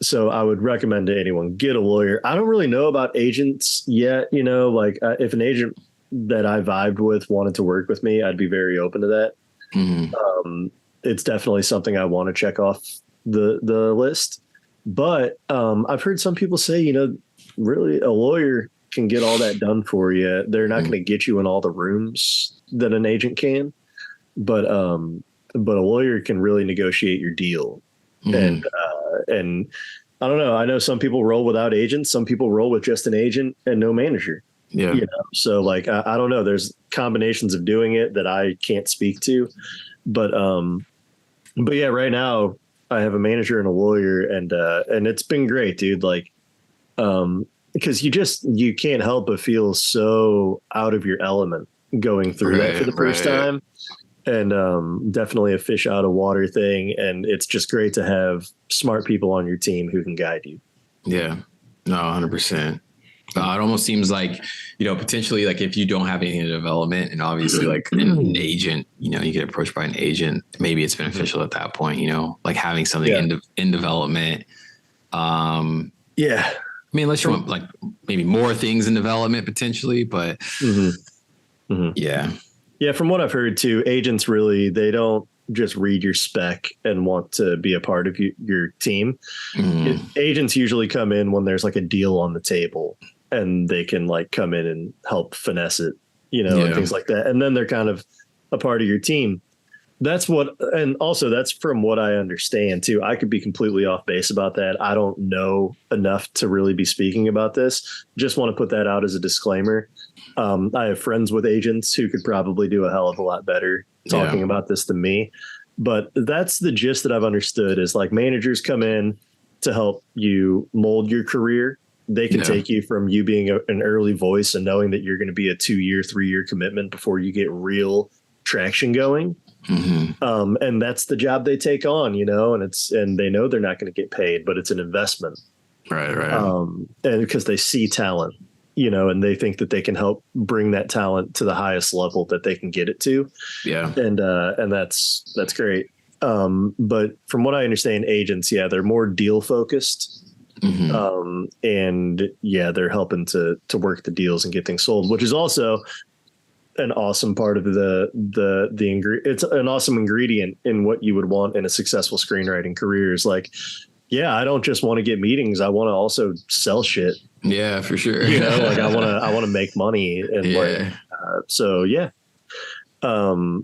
so I would recommend to anyone, get a lawyer. I don't really know about agents yet. You know, like if an agent that I vibed with wanted to work with me, I'd be very open to that. It's definitely something I want to check off the list. But I've heard some people say, you know, really a lawyer can get all that done for you. They're not going to get you in all the rooms that an agent can. But but a lawyer can really negotiate your deal. And I don't know. I know some people roll without agents. Some people roll with just an agent and no manager.
Yeah.
You know? So like, I don't know. There's combinations of doing it that I can't speak to, but yeah, right now I have a manager and a lawyer, and it's been great, dude. Like, because you can't help but feel so out of your element going through that for the first time. And definitely a fish out of water thing. And it's just great to have smart people on your team who can guide you.
Yeah, no, 100%. It almost seems like, you know, potentially like if you don't have anything in development and obviously like an agent, you know, you get approached by an agent, maybe it's beneficial at that point, you know, like having something in development. Yeah. I mean, unless you want like maybe more things in development potentially, but yeah.
Yeah. From what I've heard too, agents really, they don't just read your spec and want to be a part of your team. Agents usually come in when there's like a deal on the table and they can like come in and help finesse it, you know, and things like that. And then they're kind of a part of your team. And also that's from what I understand too. I could be completely off base about that. I don't know enough to really be speaking about this. Just want to put that out as a disclaimer. I have friends with agents who could probably do a hell of a lot better talking about this than me. But that's the gist that I've understood is like managers come in to help you mold your career. They can take you from you being an early voice and knowing that you're going to be a 2-year, 3-year commitment before you get real traction going. And that's the job they take on, you know, and they know they're not going to get paid, but it's an investment.
Right.
And because they see talent, you know, and they think that they can help bring that talent to the highest level that they can get it to. Yeah. And that's great. But from what I understand, agents, they're more deal focused. And they're helping to work the deals and get things sold, which is also an awesome part of it's an awesome ingredient in what you would want in a successful screenwriting career is like, I don't just want to get meetings. I want to also sell shit.
Yeah, for sure.
You know, like I want to make money and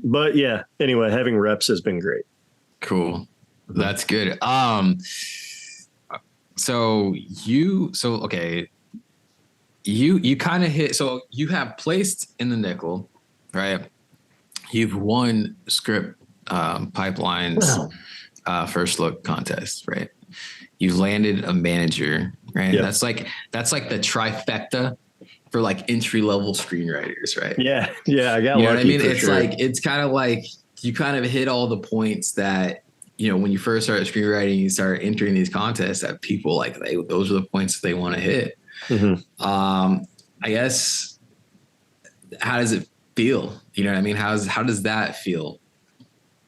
but anyway, having reps has been great.
Cool. That's good. You kind of hit, so you have placed in the nickel, right? You've won script pipelines first look contest, right? You've landed a manager, right? Yep. That's like the trifecta for like entry level screenwriters, right?
Yeah. I got
you know what I mean? It's sure. Like, it's kind of like you kind of hit all the points that, you know, when you first start screenwriting, you start entering these contests that people like, those are the points that they want to hit. I guess, how does it feel? You know what I mean? How does that feel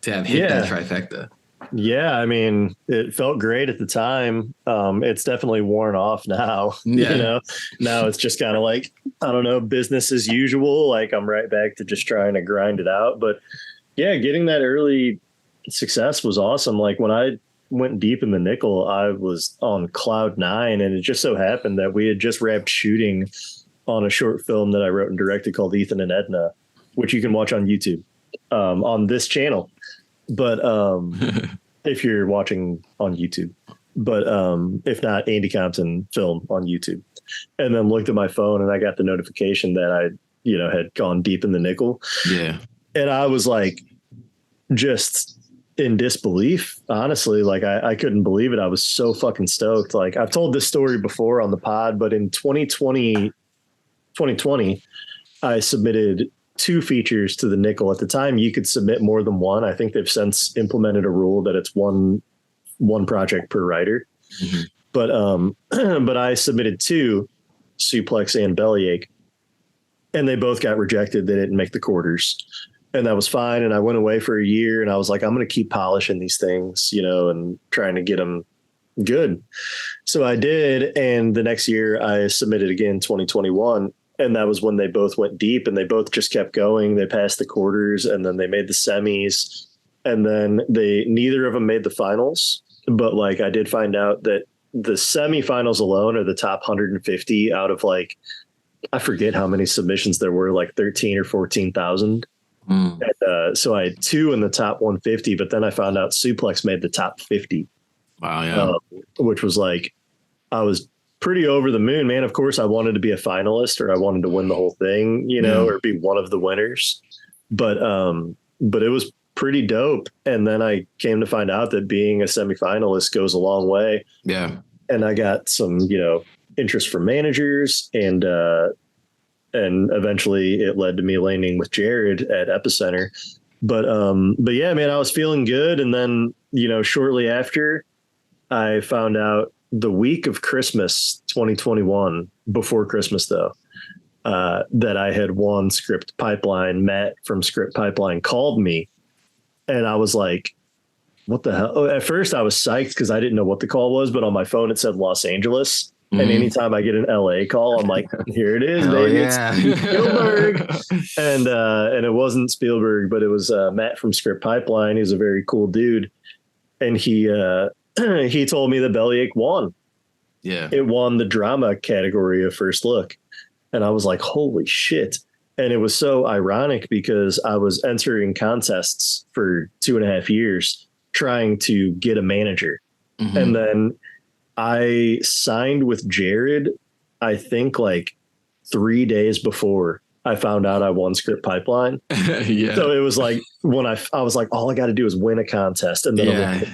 to have hit that trifecta?
Yeah, I mean, it felt great at the time. It's definitely worn off now. You know, now it's just kind of like, I don't know, business as usual. Like I'm right back to just trying to grind it out. But getting that early success was awesome. Like when I went deep in the nickel, I was on cloud 9, and it just so happened that we had just wrapped shooting on a short film that I wrote and directed called Ethan and Edna, which you can watch on YouTube, on this channel. But if you're watching on YouTube, but if not, Andy Compton film on YouTube, and then looked at my phone and I got the notification that I, had gone deep in the nickel. Yeah. And I was like, just in disbelief, honestly. Like I couldn't believe it. I was so fucking stoked. Like I've told this story before on the pod, but in 2020, I submitted 2 features to the nickel. At the time, you could submit more than one. I think they've since implemented a rule that it's one project per writer. But I submitted 2, Suplex and Bellyache, and they both got rejected. They didn't make the quarters. And that was fine. And I went away for a year, and I was like, I'm going to keep polishing these things, and trying to get them good. So I did. And the next year I submitted again, 2021. And that was when they both went deep, and they both just kept going. They passed the quarters, and then they made the semis, and then neither of them made the finals. But like, I did find out that the semifinals alone are the top 150 out of like, I forget how many submissions there were, like 13 or 14,000. And, so I had 2 in the top 150, but then I found out Suplex made the top 50.
Wow. Yeah.
Which was like, I was pretty over the moon, man. Of course, I wanted to be a finalist, or I wanted to win the whole thing, or be one of the winners. But it was pretty dope. And then I came to find out that being a semifinalist goes a long way.
Yeah.
And I got some, interest from managers, and eventually it led to me landing with Jared at Epicenter. But yeah, man, I was feeling good. And then, shortly after, I found out the week of Christmas 2021, before Christmas though, that I had won Script Pipeline. Matt from Script Pipeline called me, and I was like, what the hell? At first I was psyched because I didn't know what the call was, but on my phone it said Los Angeles. And anytime I get an LA call, I'm like, here it is, baby.
Yeah.
It's Spielberg. And it wasn't Spielberg, but it was Matt from Script Pipeline. He's a very cool dude. And he told me that Bellyache won.
Yeah.
It won the drama category of First Look. And I was like, holy shit. And it was so ironic because I was entering contests for 2.5 years trying to get a manager. And then I signed with Jared, I think like 3 days before I found out I won Script Pipeline.
Yeah.
So it was like when I was like, all I got to do is win a contest, and then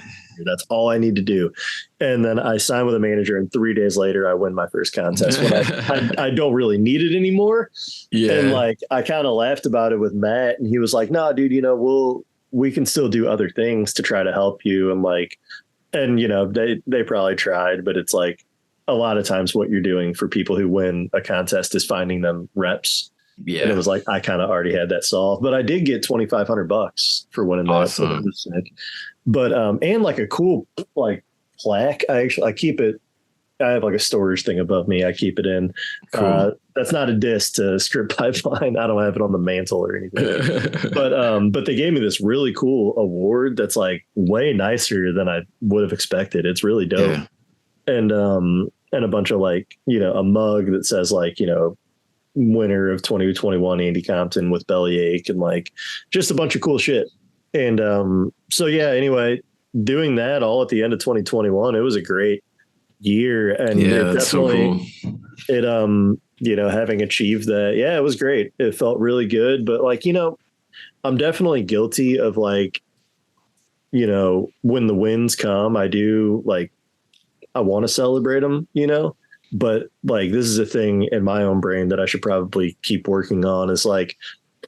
that's all I need to do. And then I signed with a manager, and 3 days later I win my first contest when I don't really need it anymore. Yeah. And like, I kind of laughed about it with Matt, and he was like, no, dude, we can still do other things to try to help you. I'm like, and they probably tried, but it's like a lot of times what you're doing for people who win a contest is finding them reps. Yeah. And it was like, I kind of already had that solved, but I did get $2,500 for winning that.
Awesome.
So that was sick. But, and like a cool, like plaque. I keep it. I have like a storage thing above me. I keep it in. Cool. That's not a diss to Script Pipeline. I don't have it on the mantle or anything. But they gave me this really cool award that's like way nicer than I would have expected. It's really dope. Yeah. And a bunch of like, a mug that says like, winner of 2021 Andy Compton with Bellyache, and like just a bunch of cool shit. And so yeah, anyway, doing that all at the end of 2021, it was a great year. And it definitely, so cool. It having achieved that, it was great. It felt really good. But like, I'm definitely guilty of like, when the wins come, I do like, I want to celebrate them, but like, this is a thing in my own brain that I should probably keep working on, is like,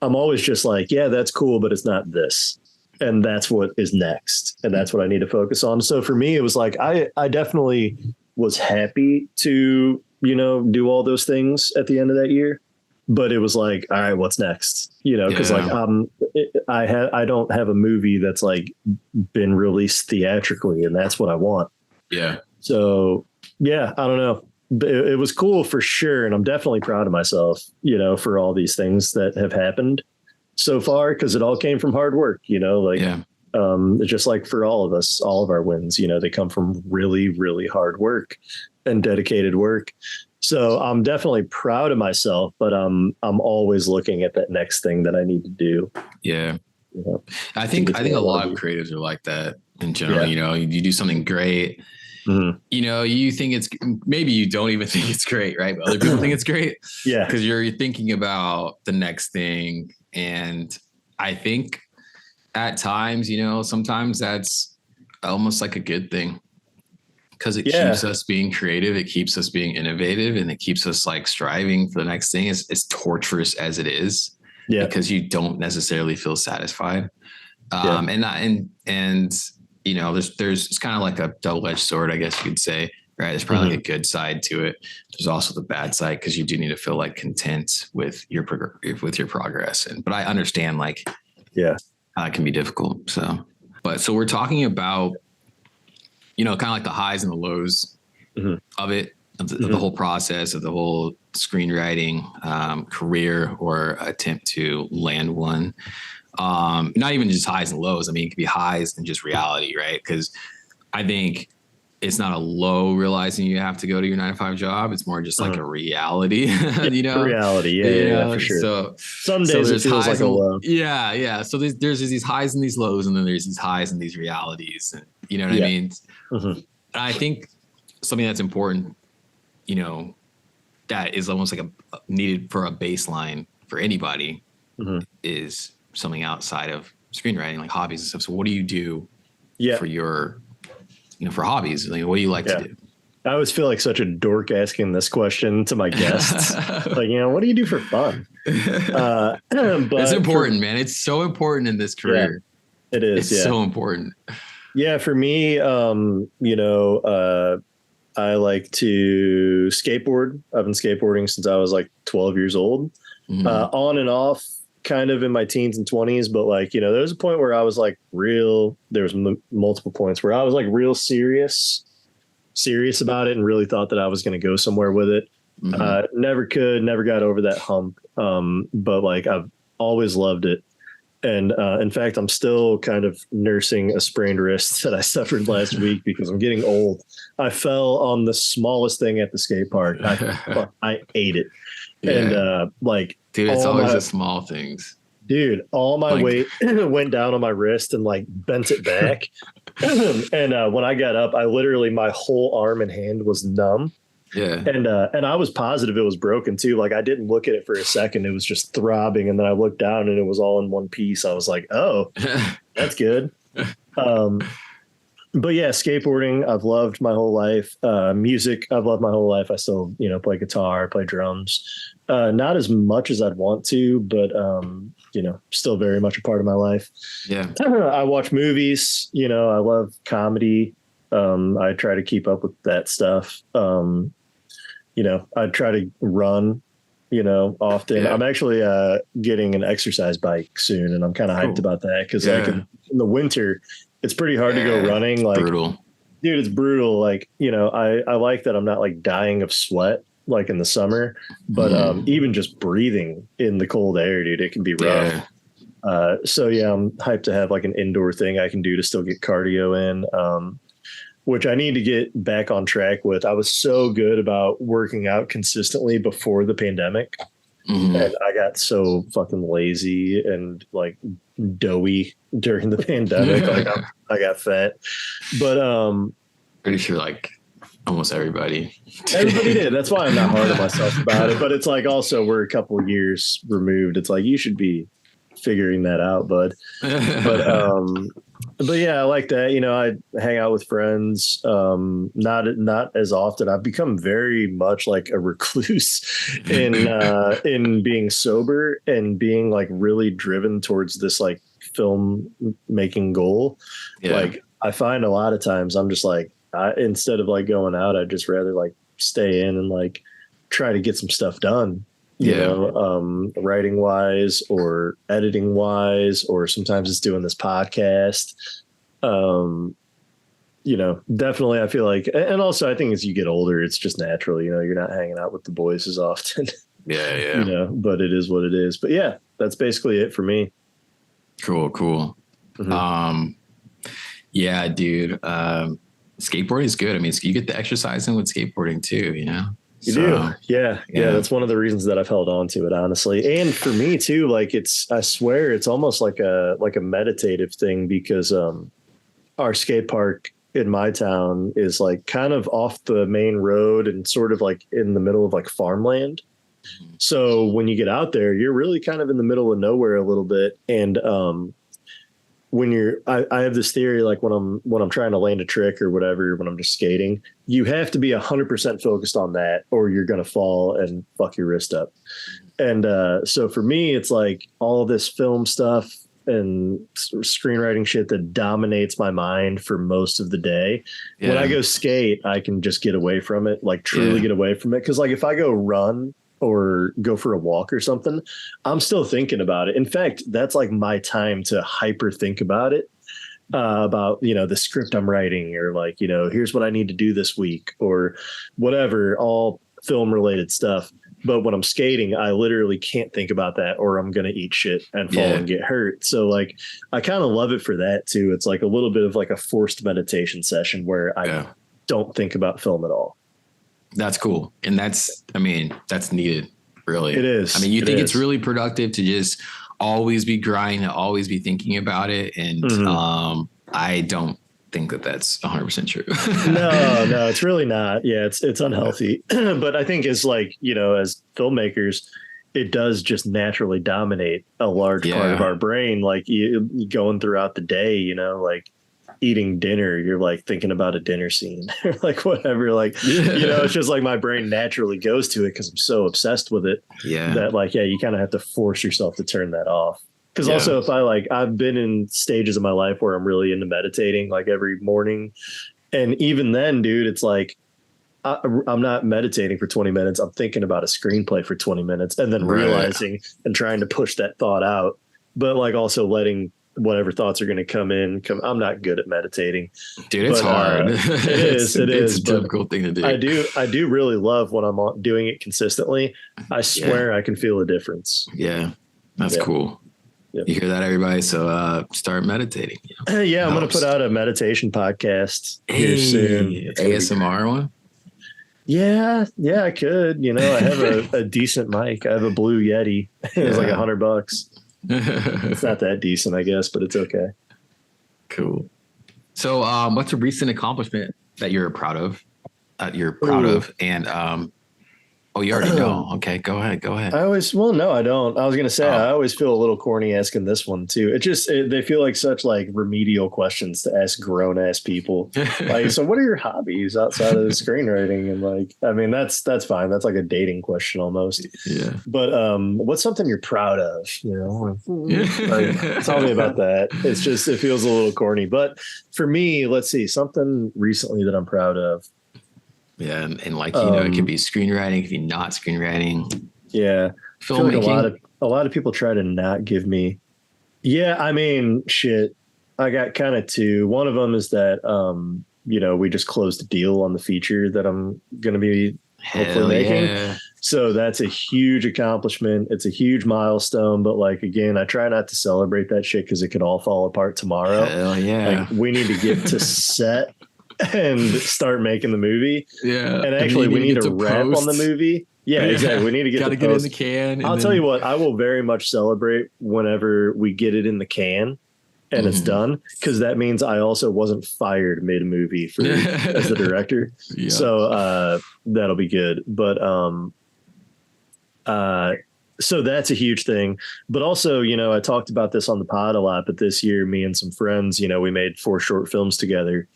I'm always just like, yeah, that's cool, but it's not this. And that's what is next. And that's what I need to focus on. So for me, it was like, I definitely was happy to, do all those things at the end of that year. But it was like, all right, what's next? Because like I don't have a movie that's like been released theatrically, and that's what I want. Yeah. So yeah, I don't know. It was cool for sure, and I'm definitely proud of myself, for all these things that have happened so far, because it all came from hard work. Just like for all of us, all of our wins, they come from really, really hard work and dedicated work. So I'm definitely proud of myself, but I'm always looking at that next thing that I need to do. Yeah.
I think a lot of creatives are like that in general. You do something great. Mm-hmm. You think maybe you don't even think it's great, right? But other people think it's great. Yeah. Because you're thinking about the next thing. And I think at times, sometimes that's almost like a good thing, because it keeps us being creative. It keeps us being innovative, and it keeps us like striving for the next thing, as torturous as it is. Yeah. Because you don't necessarily feel satisfied. There's it's kind of like a double-edged sword, I guess you could say, right? There's probably like a good side to it. There's also the bad side, because you do need to feel like content with your progress. But I understand how it can be difficult. So we're talking about, kind of like the highs and the lows of it, of the whole process, of the whole screenwriting career or attempt to land one. Not even just highs and lows. I mean, it could be highs and just reality, right? Because I think it's not a low realizing you have to go to your 9 to 5 job. It's more just like a reality, you know,
reality. Yeah, for sure.
So
some days it feels like a low.
Yeah. So there's these highs and these lows, and then there's these highs and these realities, and you know what I mean? And I think something that's important, you know, that is almost like a needed for a baseline for anybody is something outside of screenwriting, like hobbies and stuff. So what do you do for your, you know, for hobbies? Like, what do you like to do?
I always feel like such a dork asking this question to my guests. Like, you know, what do you do for fun? But
it's important, man. It's so important in this career.
Yeah, it is.
It's so important.
Yeah. For me, you know, I like to skateboard. I've been skateboarding since I was like 12 years old, on and off, kind of in my teens and 20s. But like, you know, there was a point where I was like there was multiple points where I was like real serious about it and really thought that I was going to go somewhere with it. Never got over that hump. But like, I've always loved it. And in fact, I'm still kind of nursing a sprained wrist that I suffered last week because I'm getting old. I fell on the smallest thing at the skate park. I ate it. Yeah. And like,
dude, it's always the small things.
Dude, all my weight went down on my wrist and like bent it back. And when I got up, my whole arm and hand was numb.
Yeah.
And I was positive it was broken too. Like I didn't look at it for a second. It was just throbbing. And then I looked down and it was all in one piece. I was like, oh, that's good. But yeah, skateboarding, I've loved my whole life. Music, I've loved my whole life. I still, you know, play guitar, play drums. Not as much as I'd want to, but, you know, still very much a part of my life.
Yeah.
I watch movies, you know, I love comedy. I try to keep up with that stuff. You know, I try to run, you know, often. I'm actually getting an exercise bike soon, and I'm kind of hyped about that because like in the winter, it's pretty hard to go running. Like,
brutal. Dude,
it's brutal. Like, you know, I like that I'm not like dying of sweat like in the summer, but even just breathing in the cold air, dude, it can be rough. So yeah, I'm hyped to have like an indoor thing I can do to still get cardio in. Which I need to get back on track with. I was so good about working out consistently before the pandemic. And I got so fucking lazy and like doughy during the pandemic. Like I got fat, but
pretty sure like almost everybody
did. That's why I'm not hard on myself about it. But it's like also we're a couple years removed. It's like you should be figuring that out, bud. But yeah, I like that. You know, I hang out with friends, not as often. I've become very much like a recluse in being sober and being like really driven towards this like film making goal. Yeah. Like I find a lot of times I'm just like, instead of like going out, I'd just rather like stay in and like try to get some stuff done. You know, writing wise or editing wise, or sometimes it's doing this podcast. You know, definitely I feel like, and also I think as you get older, it's just natural, you know, you're not hanging out with the boys as often.
Yeah.
You know, but it is what it is. But yeah, that's basically it for me.
Cool. Yeah, dude. Skateboarding is good. I mean, you get the exercise in with skateboarding too, you know?
You do. Yeah. That's one of the reasons that I've held on to it, honestly. And for me too, like I swear it's almost like a meditative thing because, our skate park in my town is like kind of off the main road and sort of like in the middle of like farmland. So when you get out there, you're really kind of in the middle of nowhere a little bit. And, when I have this theory, like when I'm trying to land a trick or whatever, when I'm just skating, you have to be 100% focused on that or you're going to fall and fuck your wrist up. And so for me, it's like all of this film stuff and screenwriting shit that dominates my mind for most of the day. Yeah. When I go skate, I can just get away from it, like truly get away from it. Cause like if I go run or go for a walk or something, I'm still thinking about it. In fact, that's like my time to hyper think about it, about, you know, the script I'm writing or like, you know, here's what I need to do this week or whatever, all film related stuff. But when I'm skating, I literally can't think about that or I'm going to eat shit and fall and get hurt. So like, I kind of love it for that too. It's like a little bit of like a forced meditation session where I don't think about film at all.
That's cool. And that's needed, really.
It is.
I mean, you think it's really productive to just always be grinding, always be thinking about it. And I don't think that that's 100% true.
No, it's really not. Yeah, it's unhealthy. But I think as like, as filmmakers, it does just naturally dominate a large part of our brain. Like you going throughout the day, like eating dinner, you're like thinking about a dinner scene or like whatever, like, it's just like my brain naturally goes to it because I'm so obsessed with it that like, you kind of have to force yourself to turn that off. Because also if I've been in stages of my life where I'm really into meditating like every morning. And even then, dude, it's like, I'm not meditating for 20 minutes. I'm thinking about a screenplay for 20 minutes and then realizing and trying to push that thought out, but like also letting whatever thoughts are going to come. I'm not good at meditating,
dude. It's hard.
It is
a difficult thing to do.
I do really love when I'm doing it consistently. I swear I can feel a difference. Yeah.
That's cool. Yep. You hear that, everybody? So start meditating.
I'm going to put out a meditation podcast here soon.
ASMR one?
Yeah, I could. I have a decent mic. I have a Blue Yeti. It's like $100. It's not that decent, I guess, but it's okay.
Cool. So what's a recent accomplishment that you're proud of? And you already know. Okay, go ahead.
No, I don't. I was going to say, I always feel a little corny asking this one too. They feel like such like remedial questions to ask grown ass people. Like, so what are your hobbies outside of the screenwriting? And like, I mean, that's fine. That's like a dating question almost. Yeah. But what's something you're proud of? Like, tell me about that. It feels a little corny, but for me, let's see, something recently that I'm proud of.
Yeah, and like it could be screenwriting, it could be not screenwriting.
Yeah,
filmmaking.
Like a lot of people try to not give me. Yeah, I mean, shit. I got kind of two. One of them is that we just closed a deal on the feature that I'm going to be hopefully making. So that's a huge accomplishment. It's a huge milestone. But like again, I try not to celebrate that shit because it could all fall apart tomorrow.
Hell yeah!
Like, we need to get to set and start making the movie. Yeah. And actually we need to wrap on the movie. Yeah, exactly. We need to get
it in the can.
I'll tell you what, I will very much celebrate whenever we get it in the can and it's done, because that means I also wasn't fired mid-movie as the director. So that'll be good. But so that's a huge thing. But also, I talked about this on the pod a lot, but this year, me and some friends, we made 4 short films together.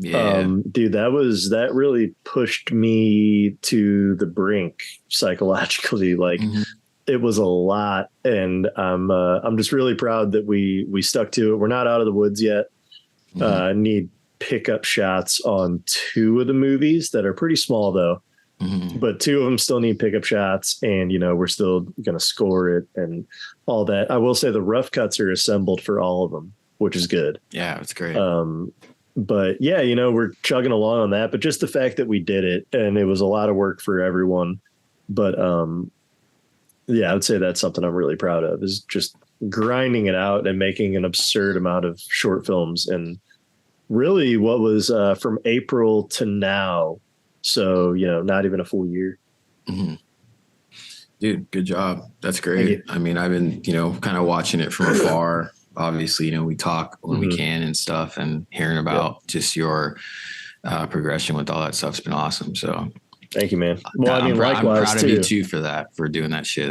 Yeah. Dude, that really pushed me to the brink psychologically. Like it was a lot. And I'm just really proud that we stuck to it. We're not out of the woods yet. Need pickup shots on 2 of the movies that are pretty small though. But 2 of them still need pickup shots, and we're still going to score it and all that. I will say the rough cuts are assembled for all of them, which is good.
Yeah, it's great.
But yeah, we're chugging along on that, but just the fact that we did it, and it was a lot of work for everyone. But I would say that's something I'm really proud of, is just grinding it out and making an absurd amount of short films. And really what was from April to now. So, not even a full year.
Dude, good job. That's great. I mean, I've been, kind of watching it from afar. Obviously, we talk when we can and stuff, and hearing about just your progression with all that stuff's been awesome. So
thank you, man. Well, I mean, likewise,
I'm proud of you too for doing that shit.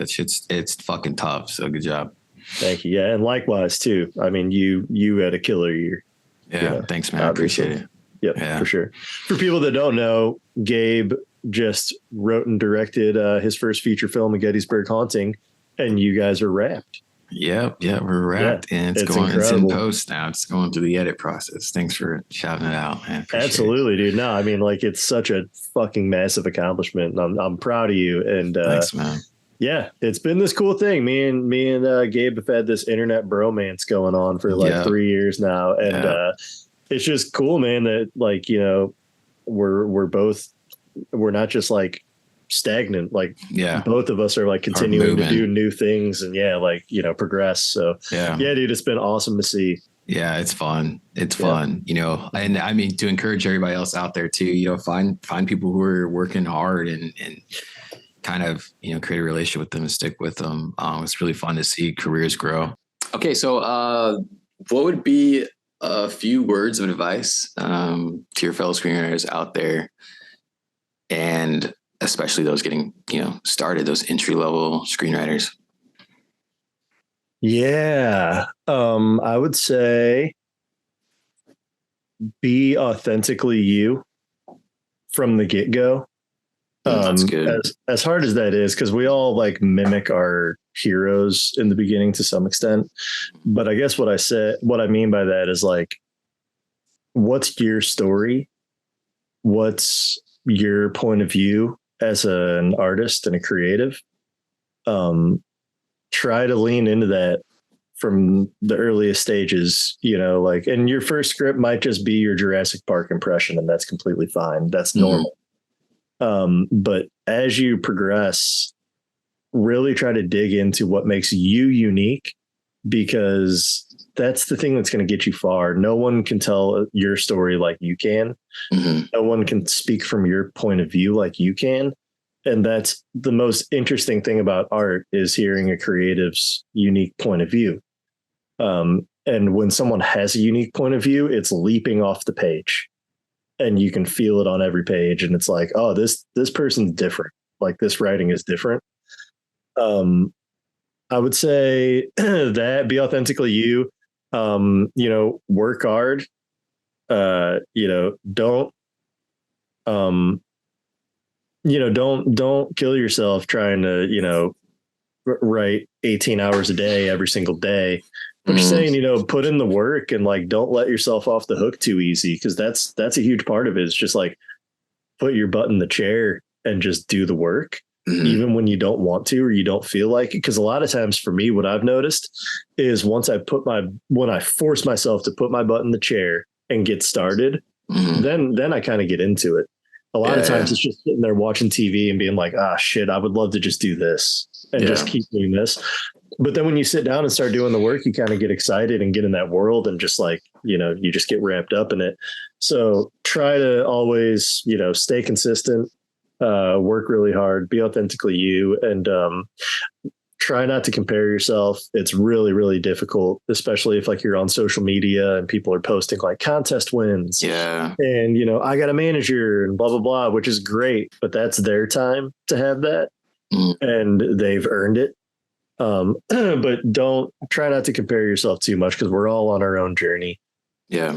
It's fucking tough. So good job.
Thank you. Yeah. And likewise too. I mean, you had a killer year.
Yeah. Thanks, man. I appreciate it.
Yep, for sure. For people that don't know, Gabe just wrote and directed his first feature film, A Gettysburg Haunting, and you guys are wrapped.
Yeah, we're wrapped, and it's in post now. It's going through the edit process. Thanks for shouting it out, man.
Absolutely, dude. No, I mean, like, it's such a fucking massive accomplishment, and I'm proud of you. And
thanks, man.
Yeah, it's been this cool thing. Me and Gabe have had this internet bromance going on for like 3 years now, and it's just cool, man. That like we're not just like stagnant. Like both of us are like continuing to do new things and progress. So yeah, dude, it's been awesome to see.
Yeah, it's fun. It's fun, and I mean, to encourage everybody else out there too, find people who are working hard and kind of, create a relationship with them and stick with them. It's really fun to see careers grow. Okay. So, what would be a few words of advice, to your fellow screenwriters out there, and especially those getting, started, those entry-level screenwriters?
Yeah. I would say be authentically you from the get-go.
That's good.
As hard as that is, because we all like mimic our heroes in the beginning to some extent. But I guess what I mean by that is like, what's your story? What's your point of view as an artist and a creative? Try to lean into that from the earliest stages, and your first script might just be your Jurassic Park impression, and that's completely fine. That's normal. But as you progress, really try to dig into what makes you unique, because that's the thing that's going to get you far. No one can tell your story like you can. No one can speak from your point of view like you can. And that's the most interesting thing about art, is hearing a creative's unique point of view. And when someone has a unique point of view, it's leaping off the page, and you can feel it on every page. And it's like, oh, this person's different. Like, this writing is different. I would say that be authentically you, work hard, don't kill yourself trying to, write 18 hours a day, every single day. But just saying, put in the work, and like, don't let yourself off the hook too easy. Cause that's a huge part of it. It's just like, put your butt in the chair and just do the work, even when you don't want to, or you don't feel like it. Cause a lot of times for me, what I've noticed is when I force myself to put my butt in the chair and get started, then I kind of get into it. A lot of times it's just sitting there watching TV and being like, shit, I would love to just do this and just keep doing this. But then when you sit down and start doing the work, you kind of get excited and get in that world, and just like, you just get wrapped up in it. So try to always, stay consistent, work really hard, be authentically you, and try not to compare yourself. It's really, really difficult, especially if like you're on social media and people are posting like contest wins.
Yeah.
And, I got a manager and blah, blah, blah, which is great, but that's their time to have that. And they've earned it. But try not to compare yourself too much, because we're all on our own journey.
Yeah.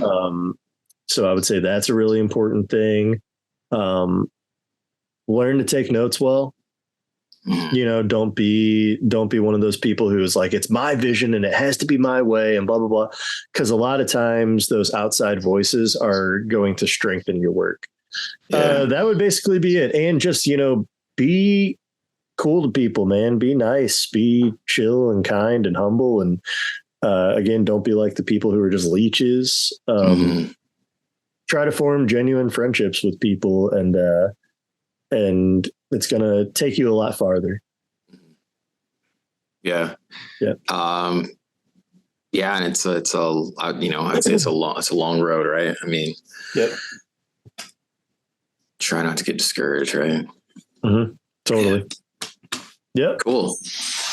So I would say that's a really important thing. Learn to take notes well. Don't be one of those people who is like, it's my vision and it has to be my way and blah, blah, blah. Cause a lot of times those outside voices are going to strengthen your work. That would basically be it. And just, be cool to people, man. Be nice, be chill and kind and humble. And, again, don't be like the people who are just leeches. Try to form genuine friendships with people, and it's going to take you a lot farther.
Yeah.
Yeah.
Yeah. And I'd say it's a long road, right? I mean, try not to get discouraged, right?
Totally. Yeah.
Cool.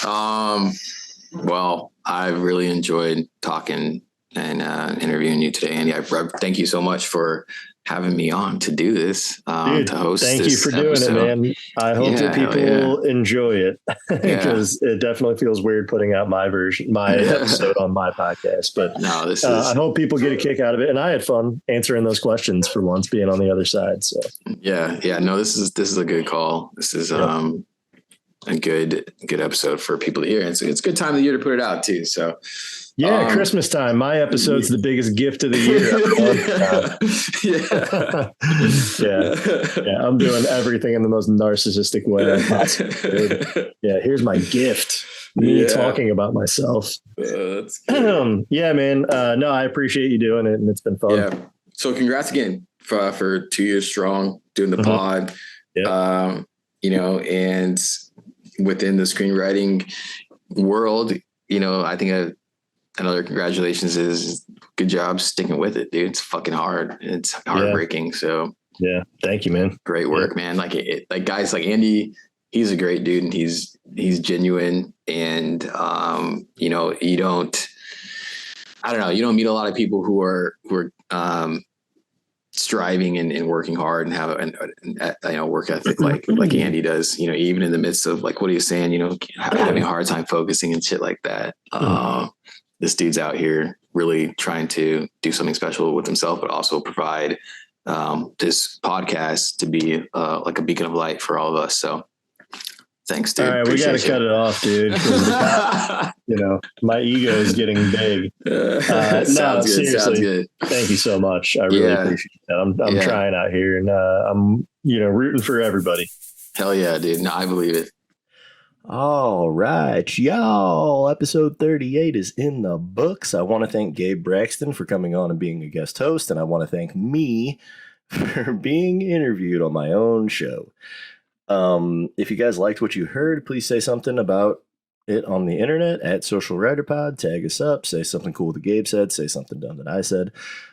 Well, I really enjoyed talking and interviewing you today, Andy. I thank you so much for having me on to do this,
Dude,
to host.
Thank you for doing it, man. I hope that people enjoy it, because it definitely feels weird putting out my episode on my podcast. But
no,
I hope people get a kick out of it, and I had fun answering those questions for once, being on the other side. So
no, this is a good call. This is a good episode for people to hear, and it's a good time of the year to put it out too. So.
Yeah, Christmas time. My episode's the biggest gift of the year. Yeah. I'm doing everything in the most narcissistic way I possibly could. Yeah, here's my gift. Me talking about myself. Yeah, man. No, I appreciate you doing it, and it's been fun.
Yeah. So congrats again for 2 years strong doing the pod.
Yeah.
And within the screenwriting world, I think another congratulations is good job sticking with it, dude. It's fucking hard. It's heartbreaking.
Yeah.
So
yeah, thank you, man.
Great work, man. Like like guys like Andy, he's a great dude and he's genuine. And, you know, you don't meet a lot of people who are striving and working hard and have a work ethic like Andy does, you know, even in the midst of like what he was saying, you know, having a hard time focusing and shit like that. This dude's out here really trying to do something special with himself, but also provide this podcast to be like a beacon of light for all of us. So thanks, dude.
All right, we got to cut it off, dude. You know, my ego is getting big.
Sounds good.
Seriously,
Sounds good.
Thank you so much. I really appreciate that. I'm trying out here, and I'm, you know, rooting for everybody.
Hell yeah, dude. No, I believe it.
All right, y'all. Episode 38 is in the books. I want to thank Gabe Braxton for coming on and being a guest host, and I want to thank me for being interviewed on my own show. If you guys liked what you heard, please say something about it on the internet at Social Writer Pod. Tag us up. Say something cool that Gabe said. Say something dumb that I said.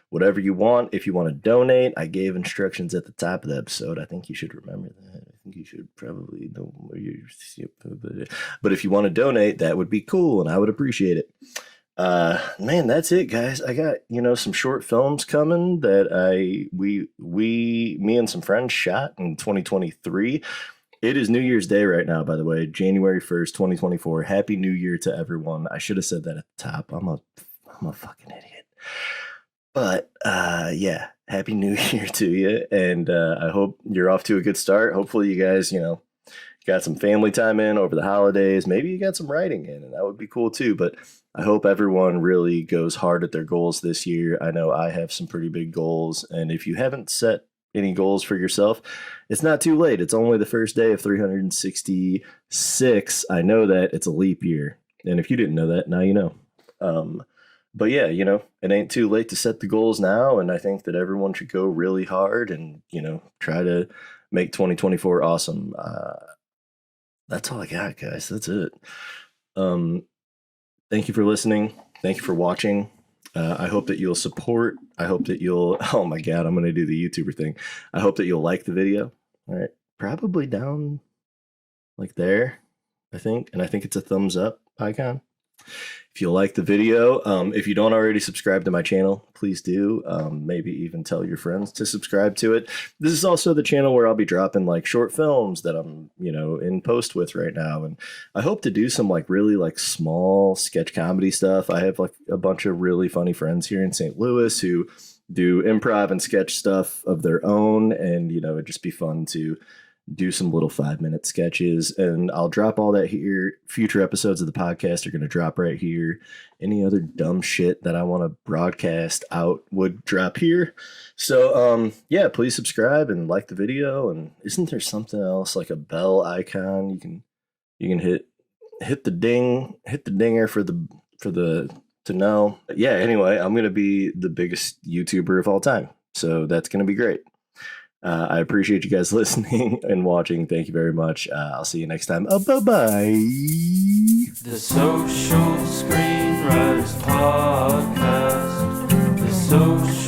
Whatever you want. If you want to donate, I gave instructions at the top of the episode. I think you should remember that. I think you should probably know where you're. But if you want to donate, that would be cool, and I would appreciate it. Man, that's it, guys. I got, you know, some short films coming that me and some friends shot in 2023. It is New Year's Day right now, by the way, January 1st, 2024. Happy New Year to everyone. I should have said that at the top. I'm a fucking idiot. But yeah, Happy New Year to you. And I hope you're off to a good start. Hopefully you guys, you know, got some family time in over the holidays. Maybe you got some writing in, and that would be cool too. But I hope everyone really goes hard at their goals this year. I know I have some pretty big goals. And if you haven't set any goals for yourself, it's not too late. It's only the first day of 366. I know that it's a leap year. And if you didn't know that, now you know. But yeah, you know, it ain't too late to set the goals now. And I think that everyone should go really hard and, you know, try to make 2024 awesome. That's all I got, guys. That's it. Thank you for listening. Thank you for watching. I hope that you'll support. I hope that you'll, oh my God, I'm going to do the YouTuber thing. I hope that you'll like the video. All right. Probably down like there, I think. And I think it's a thumbs up icon. If you like the video, if you don't already subscribe to my channel, please do. Maybe even tell your friends to subscribe to it. This is also the channel where I'll be dropping like short films that I'm, you know, in post with right now. And I hope to do some like really like small sketch comedy stuff. I have like a bunch of really funny friends here in St. Louis who do improv and sketch stuff of their own. And, you know, it'd just be fun to do some little 5-minute sketches, and I'll drop all that here. Future episodes of the podcast are going to drop right here. Any other dumb shit that I want to broadcast out would drop here. So, yeah, please subscribe and like the video. And isn't there something else like a bell icon? You can hit the dinger for the to know. But yeah. Anyway, I'm going to be the biggest YouTuber of all time. So that's going to be great. I appreciate you guys listening and watching. Thank you very much. I'll see you next time. Bye-bye.
The Social Screenwriters Podcast. The Social